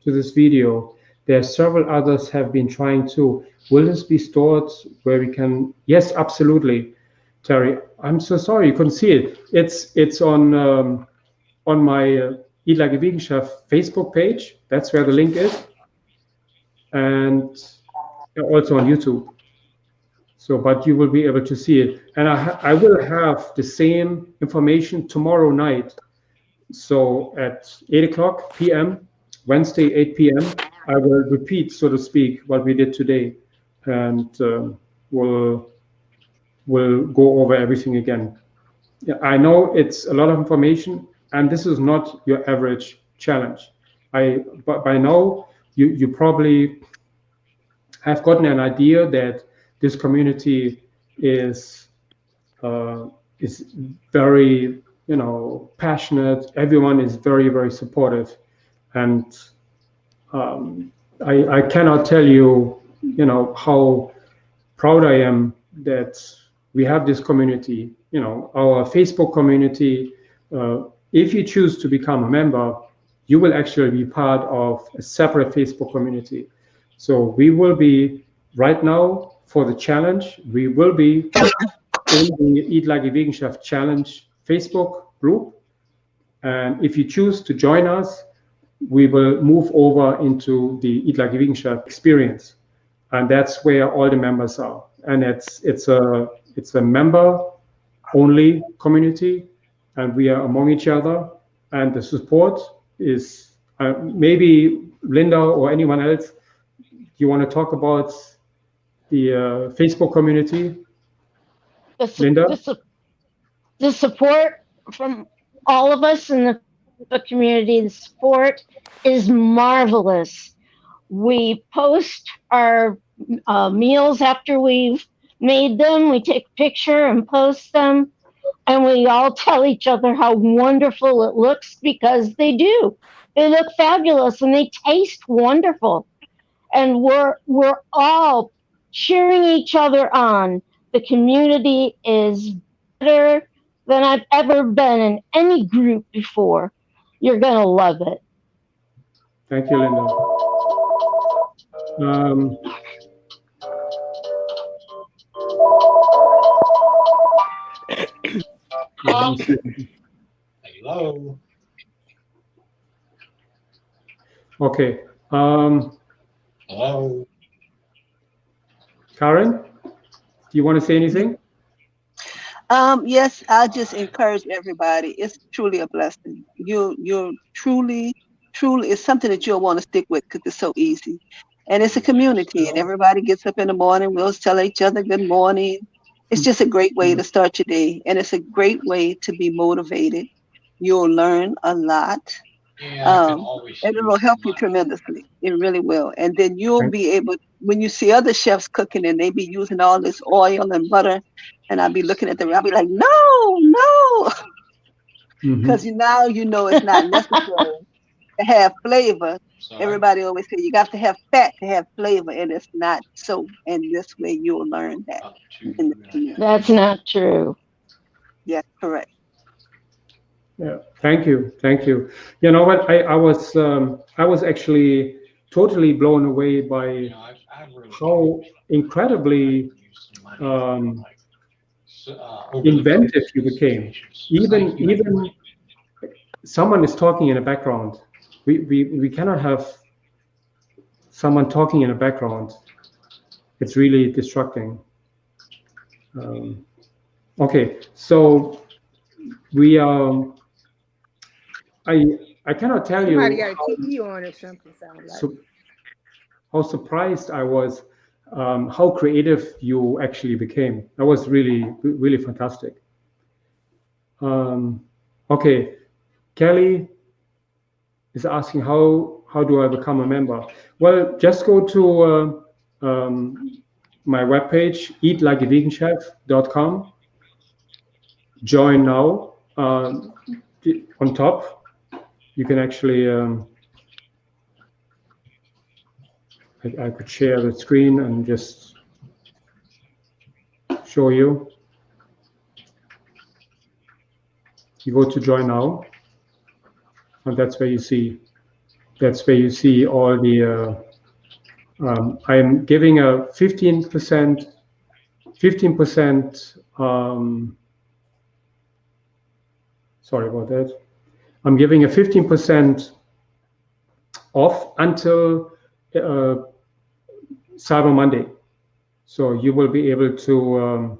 to this video. There are several others have been trying too. Will this be stored where we can? Yes, absolutely, Terry. I'm so sorry you couldn't see it. It's on my Eat Like a Vegan Chef Facebook page. That's where the link is, and also on YouTube. So, but you will be able to see it, and I will have the same information tomorrow night. So at 8 p.m. Wednesday, 8 p.m. I will repeat, so to speak, what we did today, and we'll go over everything again. Yeah, I know it's a lot of information, and this is not your average challenge. But by now you probably have gotten an idea that this community is very, passionate. Everyone is very, very supportive, and I cannot tell you, how proud I am that we have this community. Our Facebook community. If you choose to become a member, you will actually be part of a separate Facebook community. So we will be right now for the challenge. We will be in the Eat Like a Vegan Chef Challenge Facebook group. And if you choose to join us, we will move over into the Eat Like a Vegan Chef experience. And that's where all the members are. And it's a member-only community, and we are among each other. And the support is maybe Linda or anyone else. You want to talk about the Facebook community? Linda? The support from all of us in the community. The support is marvelous. We post our meals after we've made them. We take a picture and post them. And we all tell each other how wonderful it looks because they do. They look fabulous and they taste wonderful. And we're all cheering each other on. The community is better than I've ever been in any group before. You're gonna love it. Thank you, Linda. Hello. Okay. Hello. Karen, do you want to say anything? Yes, I'll just encourage everybody. It's truly a blessing. You're truly, it's something that you'll want to stick with because it's so easy. And it's a community, and everybody gets up in the morning. We'll tell each other good morning. It's just a great way to start your day, and it's a great way to be motivated. You'll learn a lot. Yeah, And it will help you tremendously. It really will. And then you'll be able, when you see other chefs cooking and they be using all this oil and butter, and I'll be looking at them, I'll be like, no, because now you know it's not necessary to have flavor. Sorry. Everybody always say you got to have fat to have flavor, and it's not so. And this way you'll learn that. That's not true. Yeah, correct. Yeah, thank you. You know what? I was actually totally blown away by how incredibly inventive you became. Even someone is talking in the background. We cannot have someone talking in the background. It's really distracting. Okay, so we are. I cannot tell Somebody you got a TV on or something. Sound like. How surprised I was, how creative you actually became. That was really fantastic. Okay, Kelly is asking how do I become a member? Well, just go to my webpage, eatlikeaveganchef.com. Join now. On top, you can actually, I could share the screen and just show you. You go to join now, and that's where you see all the. I'm giving a 15%. Sorry about that. I'm giving a 15% off until Cyber Monday, so you will be able to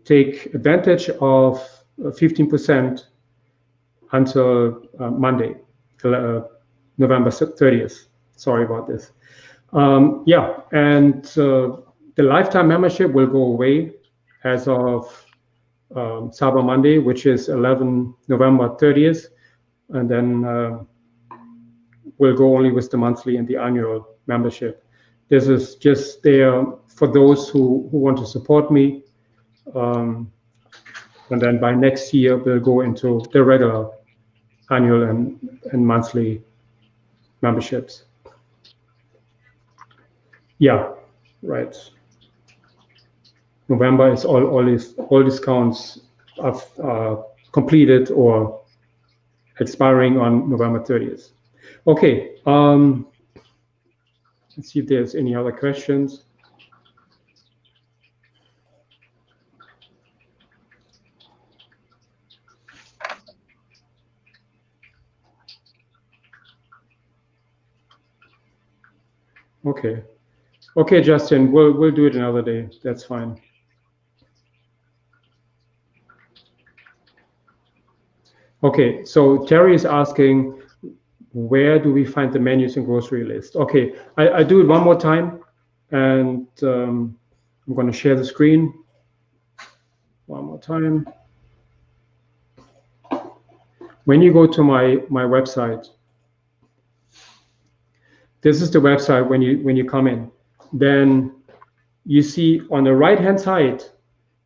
take advantage of 15% until Monday, November 30th. Sorry about this. Yeah, and the lifetime membership will go away as of Cyber Monday, which is November 30th, and then we'll go only with the monthly and the annual membership. This is just there for those who want to support me, and then by next year we'll go into the regular annual and monthly memberships. Yeah, right. November is all discounts are completed or expiring on November 30th. Okay, let's see if there's any other questions. Okay, Justin, we'll do it another day. That's fine. Okay, so Terry is asking, where do we find the menus and grocery list? Okay, I do it one more time, and I'm going to share the screen one more time. when you go to my website, this is the website when you come in, then you see on the right hand side,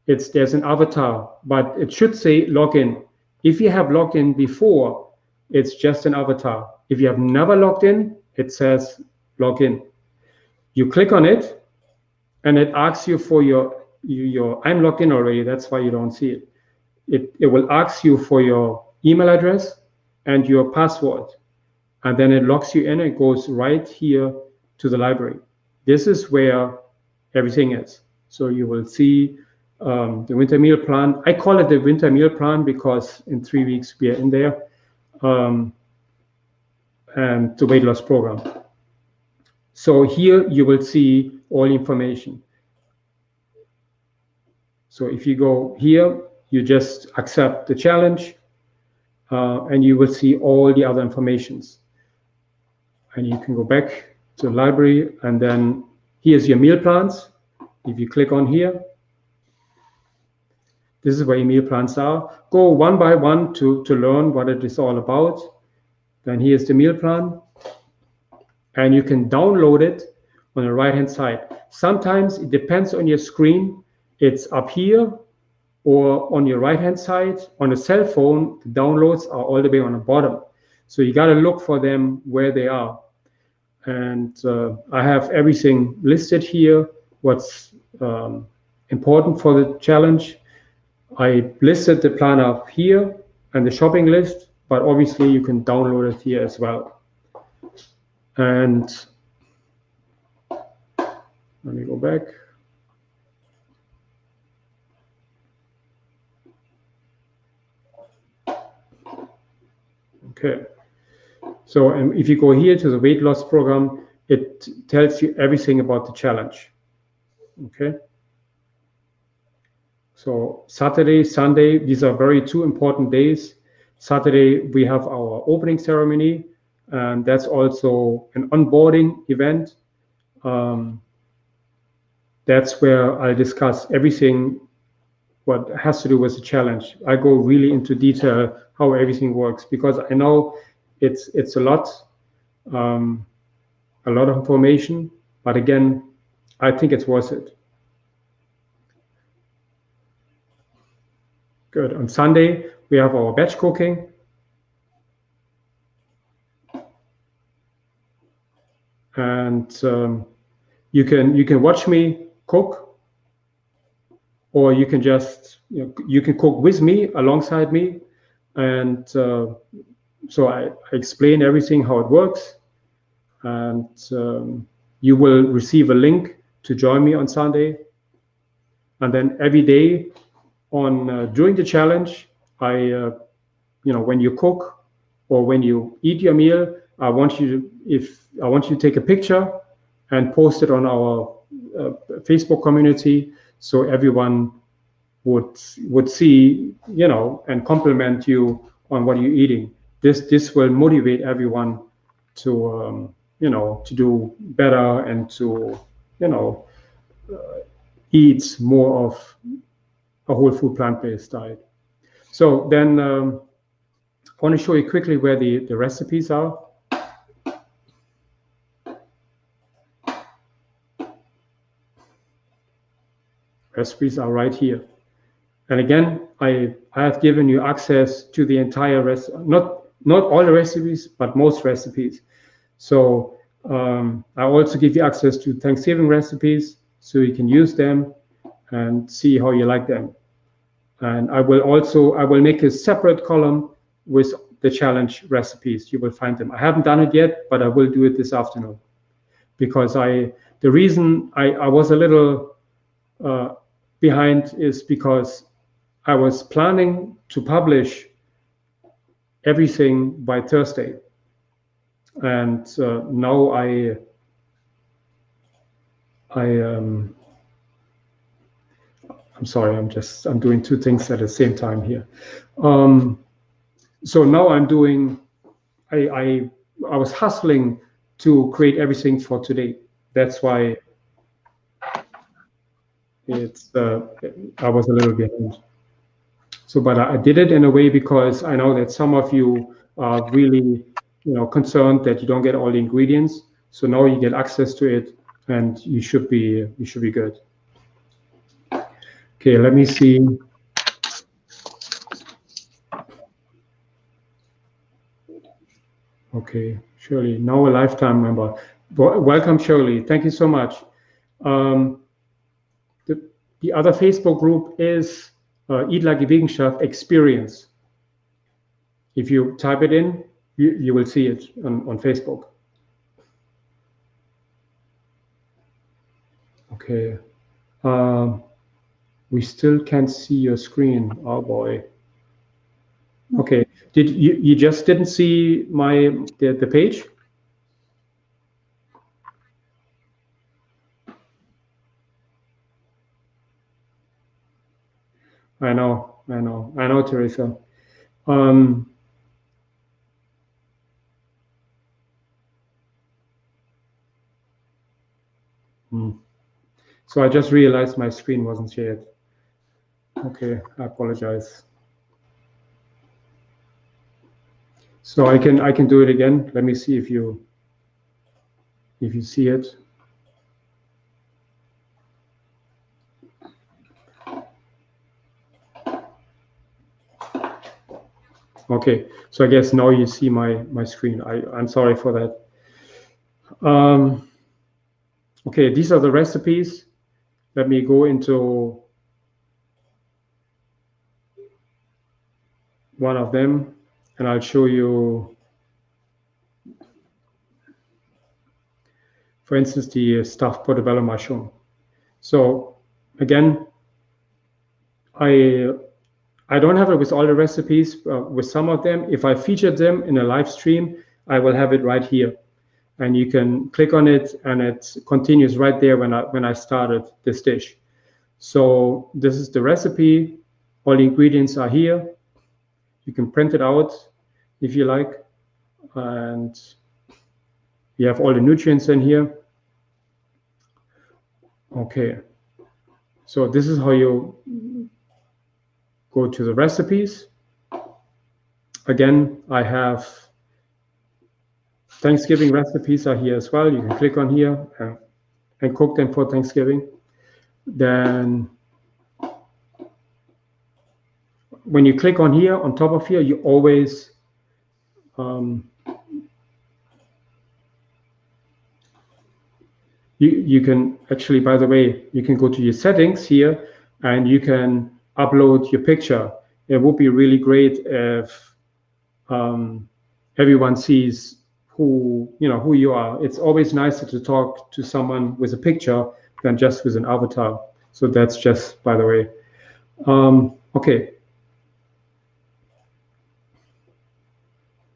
there's an avatar, but it should say login. If you have logged in before, it's just an avatar. If you have never logged in, it says login. You click on it, and it asks you for your I'm logged in already, that's why you don't see it. It will ask you for your email address and your password. And then it logs you in and goes right here to the library. This is where everything is. So you will see the winter meal plan. I call it the winter meal plan because in 3 weeks we are in there. And the weight loss program. So here you will see all information. So if you go here, you just accept the challenge, and you will see all the other informations. And you can go back to the library, and then here's your meal plans. If you click on here, this is where your meal plans are. Go one by one to learn what it is all about. Then here's the meal plan, and you can download it on the right hand side. Sometimes it depends on your screen. It's up here or on your right hand side. On a cell phone, the downloads are all the way on the bottom. So you got to look for them where they are. And I have everything listed here, what's important for the challenge. I listed the plan up here and the shopping list, but obviously you can download it here as well. And let me go back. Okay. So if you go here to the weight loss program, it tells you everything about the challenge. Okay. So Saturday, Sunday, these are two important days. Saturday, we have our opening ceremony, and that's also an onboarding event. That's where I discuss everything what has to do with the challenge. I go really into detail how everything works, because I know it's a lot of information, but again, I think it's worth it. Good. On Sunday, we have our batch cooking. And you can watch me cook, or you can just you can cook with me, alongside me, and so I explain everything how it works, and you will receive a link to join me on Sunday, and then every day on during the challenge, I when you cook or when you eat your meal, I want you to take a picture and post it on our Facebook community, so everyone would see, and compliment you on what you're eating. This will motivate everyone to to do better and to eat more of a whole food plant-based diet. So then I want to show you quickly where the recipes are. Recipes are right here. And again, I have given you access to the entire not all the recipes, but most recipes. So I also give you access to Thanksgiving recipes, so you can use them and see how you like them. And I will make a separate column with the challenge recipes. You will find them. I haven't done it yet, but I will do it this afternoon, because the reason I was a little behind is because I was planning to publish everything by Thursday, and now I'm sorry, I'm doing two things at the same time here. So now I'm doing, I was hustling to create everything for today. That's why I was a little behind. So, but I did it in a way because I know that some of you are really, concerned that you don't get all the ingredients. So now you get access to it, and you should be good. Okay, let me see. Okay, Shirley, now a lifetime member. Welcome, Shirley. Thank you so much. The other Facebook group is Eat Like a Vegan Chef Experience. If you type it in, you will see it on Facebook. Okay. We still can't see your screen. Oh boy. Okay. Did you just didn't see the page? I know, Teresa. So I just realized my screen wasn't shared. Okay, I apologize. So I can do it again. Let me see if you see it. Okay, so I guess now you see my screen. I'm sorry for that. Okay, these are the recipes. Let me go into one of them, and I'll show you, for instance, the stuffed portobello mushroom. So again, I don't have it with all the recipes. With some of them, if I featured them in a live stream, I will have it right here, and you can click on it, and it continues right there when I started this dish. So this is the recipe. All the ingredients are here. You can print it out if you like, and you have all the nutrients in here. Okay, so this is how you go to the recipes. Again, I have Thanksgiving recipes are here as well. You can click on here and cook them for Thanksgiving. Then when you click on here, on top of here, you always you can actually, by the way, you can go to your settings here, and you can upload your picture. It would be really great if everyone sees who you are. It's always nicer to talk to someone with a picture than just with an avatar. So that's just by the way. Okay.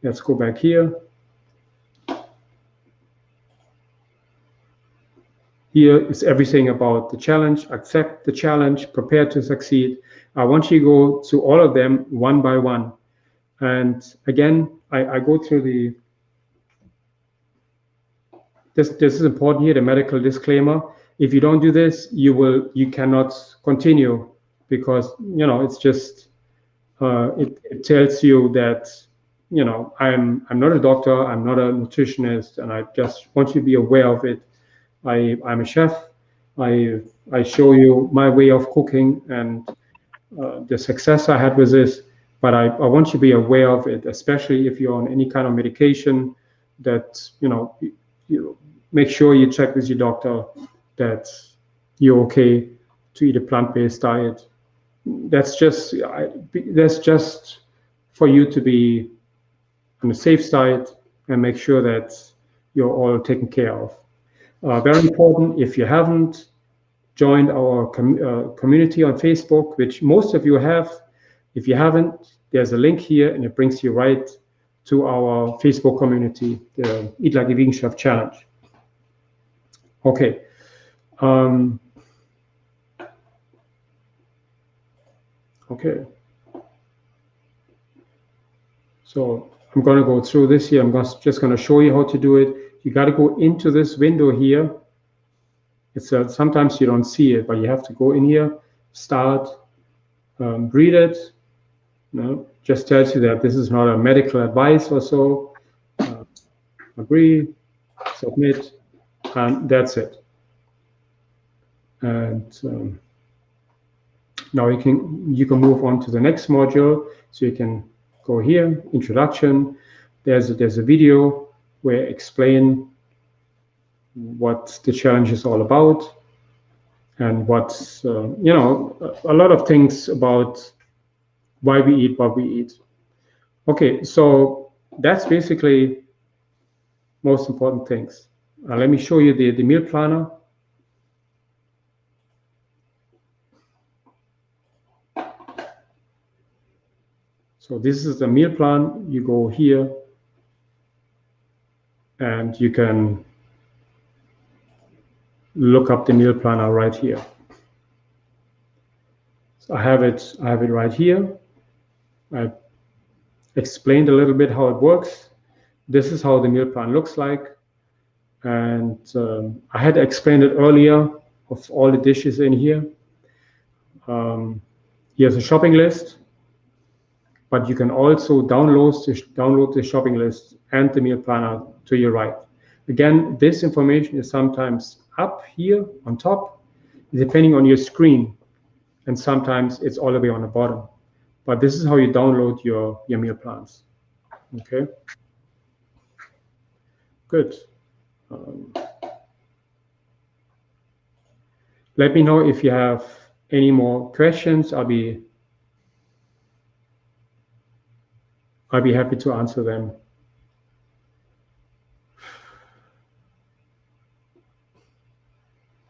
Let's go back here. Here is everything about the challenge. Accept the challenge, prepare to succeed. I want you to go through all of them one by one. And again, I go through this is important here, the medical disclaimer. If you don't do this, you cannot continue, because it's just it tells you that I'm not a doctor, I'm not a nutritionist, and I just want you to be aware of it. I'm a chef. I show you my way of cooking and the success I had with this, but I want you to be aware of it, especially if you're on any kind of medication, that you make sure you check with your doctor that you're okay to eat a plant-based diet. That's just for you to be on a safe side and make sure that you're all taken care of. Very important, if you haven't joined our community on Facebook, which most of you have, if you haven't, there's a link here and it brings you right to our Facebook community, the Eat Like a Vegan Chef Challenge. Okay. Okay. So I'm going to go through this here. I'm just going to show you how to do it. You got to go into this window here. It's sometimes you don't see it, but you have to go in here, start, read it, No, just tells you that this is not a medical advice or so. Agree, submit, and that's it. And now you can move on to the next module. So you can go here, introduction. There's a video where I explain what the challenge is all about, and what's you know, a lot of things about why we eat what we eat. Okay, so that's basically most important things. Let me show you the meal planner. So this is the meal plan. You go here and you can look up the meal planner right here. So I have it right here. I explained a little bit how it works. This is how the meal plan looks like. And I had explained it earlier of all the dishes in here. Here's a shopping list, but you can also download the shopping list and the meal planner to your right. Again, this information is sometimes up here on top, depending on your screen, and sometimes it's all the way on the bottom. But this is how you download your meal plans. Okay, good. Let me know if you have any more questions. I'll be happy to answer them.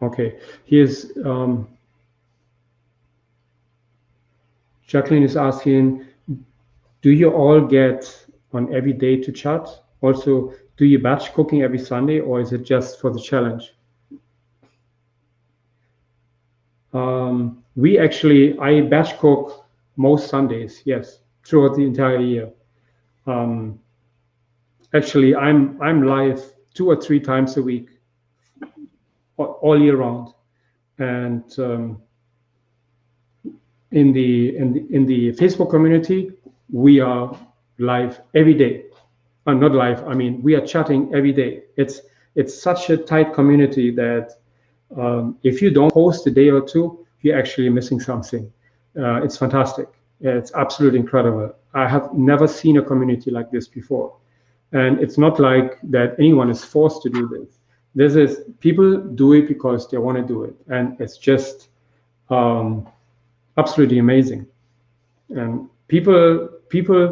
Okay, here's Jacqueline is asking, do you all get on every day to chat? Also, do you batch cooking every Sunday, or is it just for the challenge? I batch cook most Sundays, yes, throughout the entire year. Actually, I'm live 2 or 3 times a week, all year round, and in the Facebook community, we are live every day. I'm not live. I mean, we are chatting every day. It's such a tight community that if you don't post a day or two, you're actually missing something. It's fantastic. It's absolutely incredible. I have never seen a community like this before. And it's not like that anyone is forced to do this. This is, people do it because they want to do it. And it's just absolutely amazing. And people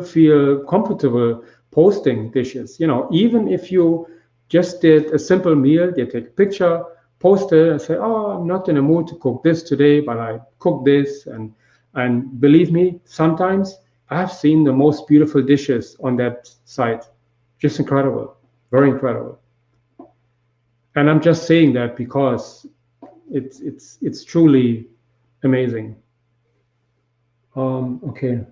feel comfortable posting dishes. You know, even if you just did a simple meal, they take a picture, post it, and say, "Oh, I'm not in the mood to cook this today, but I cooked this." And believe me, sometimes I've seen the most beautiful dishes on that site. Just incredible, very incredible. And I'm just saying that because it's truly amazing. Okay.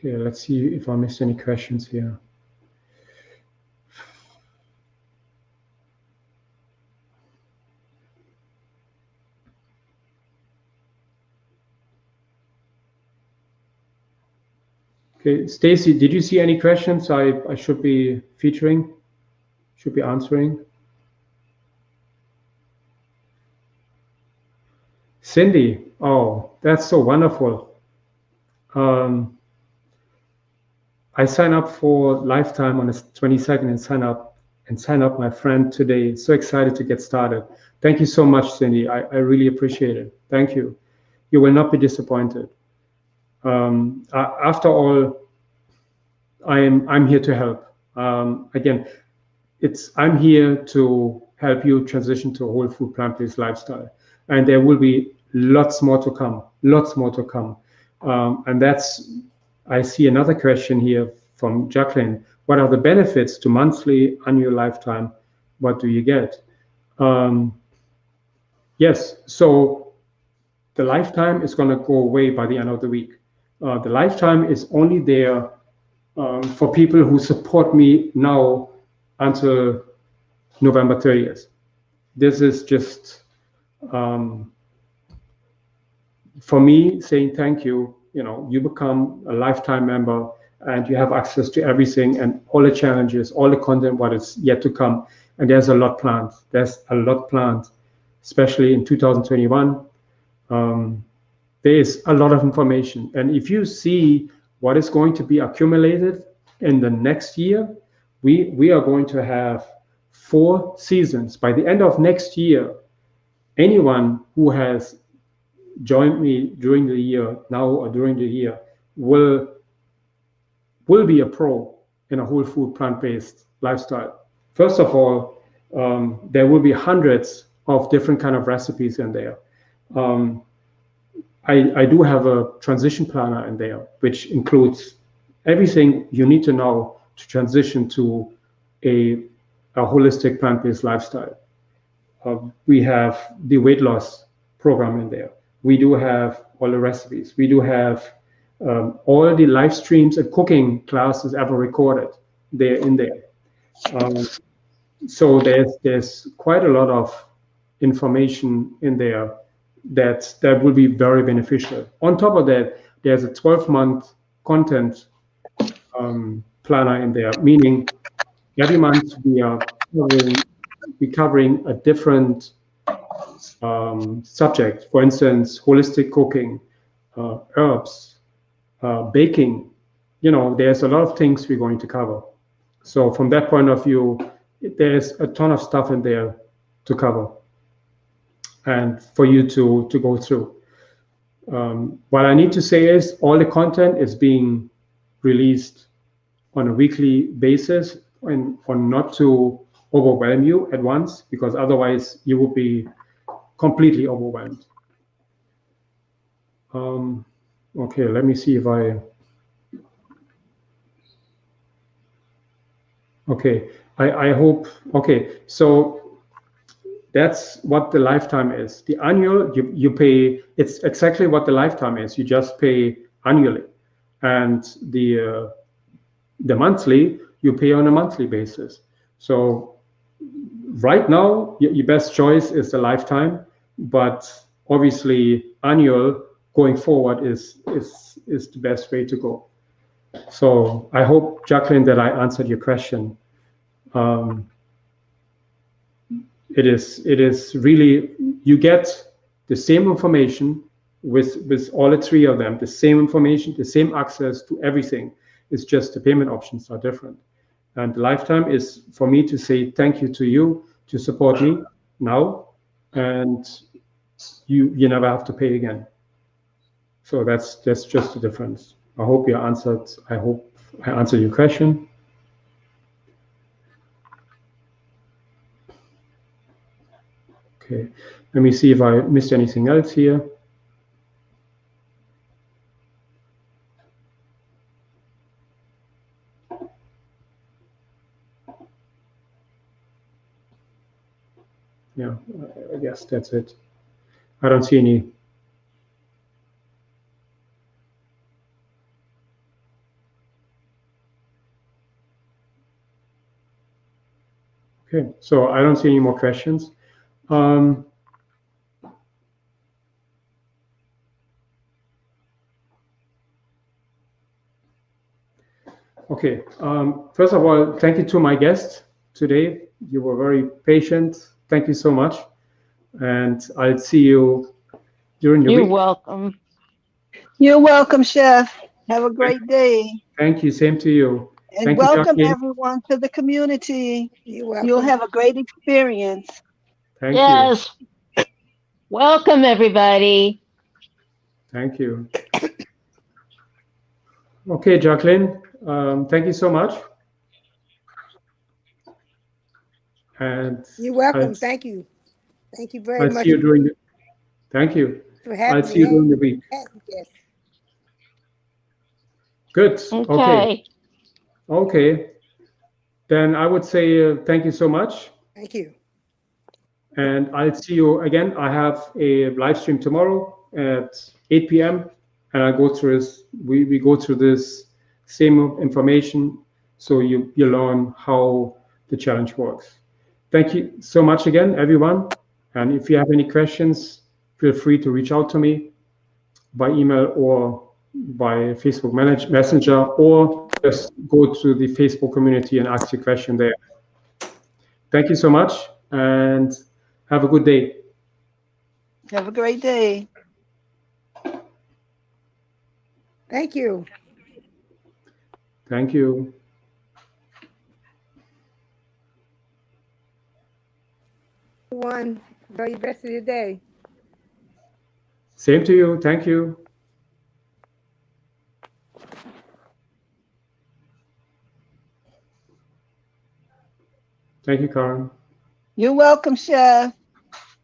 Okay, let's see if I missed any questions here. Okay, Stacy, did you see any questions I should be featuring, should be answering? Cindy, oh, that's so wonderful. I sign up for Lifetime on the 22nd and sign up my friend today. So excited to get started. Thank you so much, Cindy. I really appreciate it. Thank you. You will not be disappointed. After all, I'm here to help. Again, I'm here to help you transition to a whole food plant-based lifestyle, and there will be lots more to come. And I see another question here from Jacqueline. What are the benefits to monthly, annual, lifetime? What do you get? Yes, so the lifetime is going to go away by the end of the week. The lifetime is only there for people who support me now until November 30th. this is just for me saying thank you. You know, you become a lifetime member and you have access to everything and all the challenges, all the content, what is yet to come. And there's a lot planned. There's a lot planned, especially in 2021. There is a lot of information. And if you see what is going to be accumulated in the next year, we are going to have 4 seasons. By the end of next year, anyone who has joined me during the year, now or during the year, will be a pro in a whole food plant-based lifestyle. First of all, there will be hundreds of different kind of recipes in there. I do have a transition planner in there, which includes everything you need to know to transition to a holistic plant-based lifestyle. We have the weight loss program in there. We do have all the recipes. We do have all the live streams and cooking classes ever recorded. They're in there. So there's quite a lot of information in there that will be very beneficial. On top of that, there's a 12-month content planner in there, meaning every month we are covering a different subject. For instance, holistic cooking, herbs, baking. You know, there's a lot of things we're going to cover. So from that point of view, there's a ton of stuff in there to cover and for you to go through. What I need to say is all the content is being released on a weekly basis and for not to overwhelm you at once, because otherwise you will be completely overwhelmed. Okay, let me see if I hope, okay, so that's what the lifetime is. The annual, you pay, it's exactly what the lifetime is. You just pay annually. And the monthly, you pay on a monthly basis. So right now, your best choice is the lifetime, but obviously annual going forward is the best way to go. So I hope, Jacqueline, that I answered your question. It is really, you get the same information with all the 3 of them, the same information, the same access to everything. It's just the payment options are different. And the lifetime is for me to say thank you to you to support me now, and you never have to pay again. So that's just the difference. I hope I answered your question. Okay, let me see if I missed anything else here. Yeah, I guess that's it. I don't see any. Okay, so I don't see any more questions. Okay, first of all, thank you to my guests today. You were very patient. Thank you so much. And I'll see you during the week. You're welcome. You're welcome, Chef. Have a great day. Thank you. Same to you. And Thank welcome you, everyone to the community. You're welcome. You'll have a great experience. Thank Yes. Welcome, everybody. Thank you. Okay, Jacqueline, thank you so much. And You're welcome. Thank you. Thank you very much. See you during the, thank you. For having I'll see you during the week. Yes. Good. Okay. Okay. Then I would say thank you so much. Thank you. And I'll see you again. I have a live stream tomorrow at 8 p.m. and I go through this. We go through this same information, so you learn how the challenge works. thank you so much again, everyone. And if you have any questions, feel free to reach out to me by email or by Facebook Messenger, or just go to the Facebook community and ask your question there. Thank you so much, and have a good day. Have a great day. Thank you. Thank you. Everyone, enjoy the rest of your day. Same to you. Thank you. Thank you, Karen. You're welcome, Chef.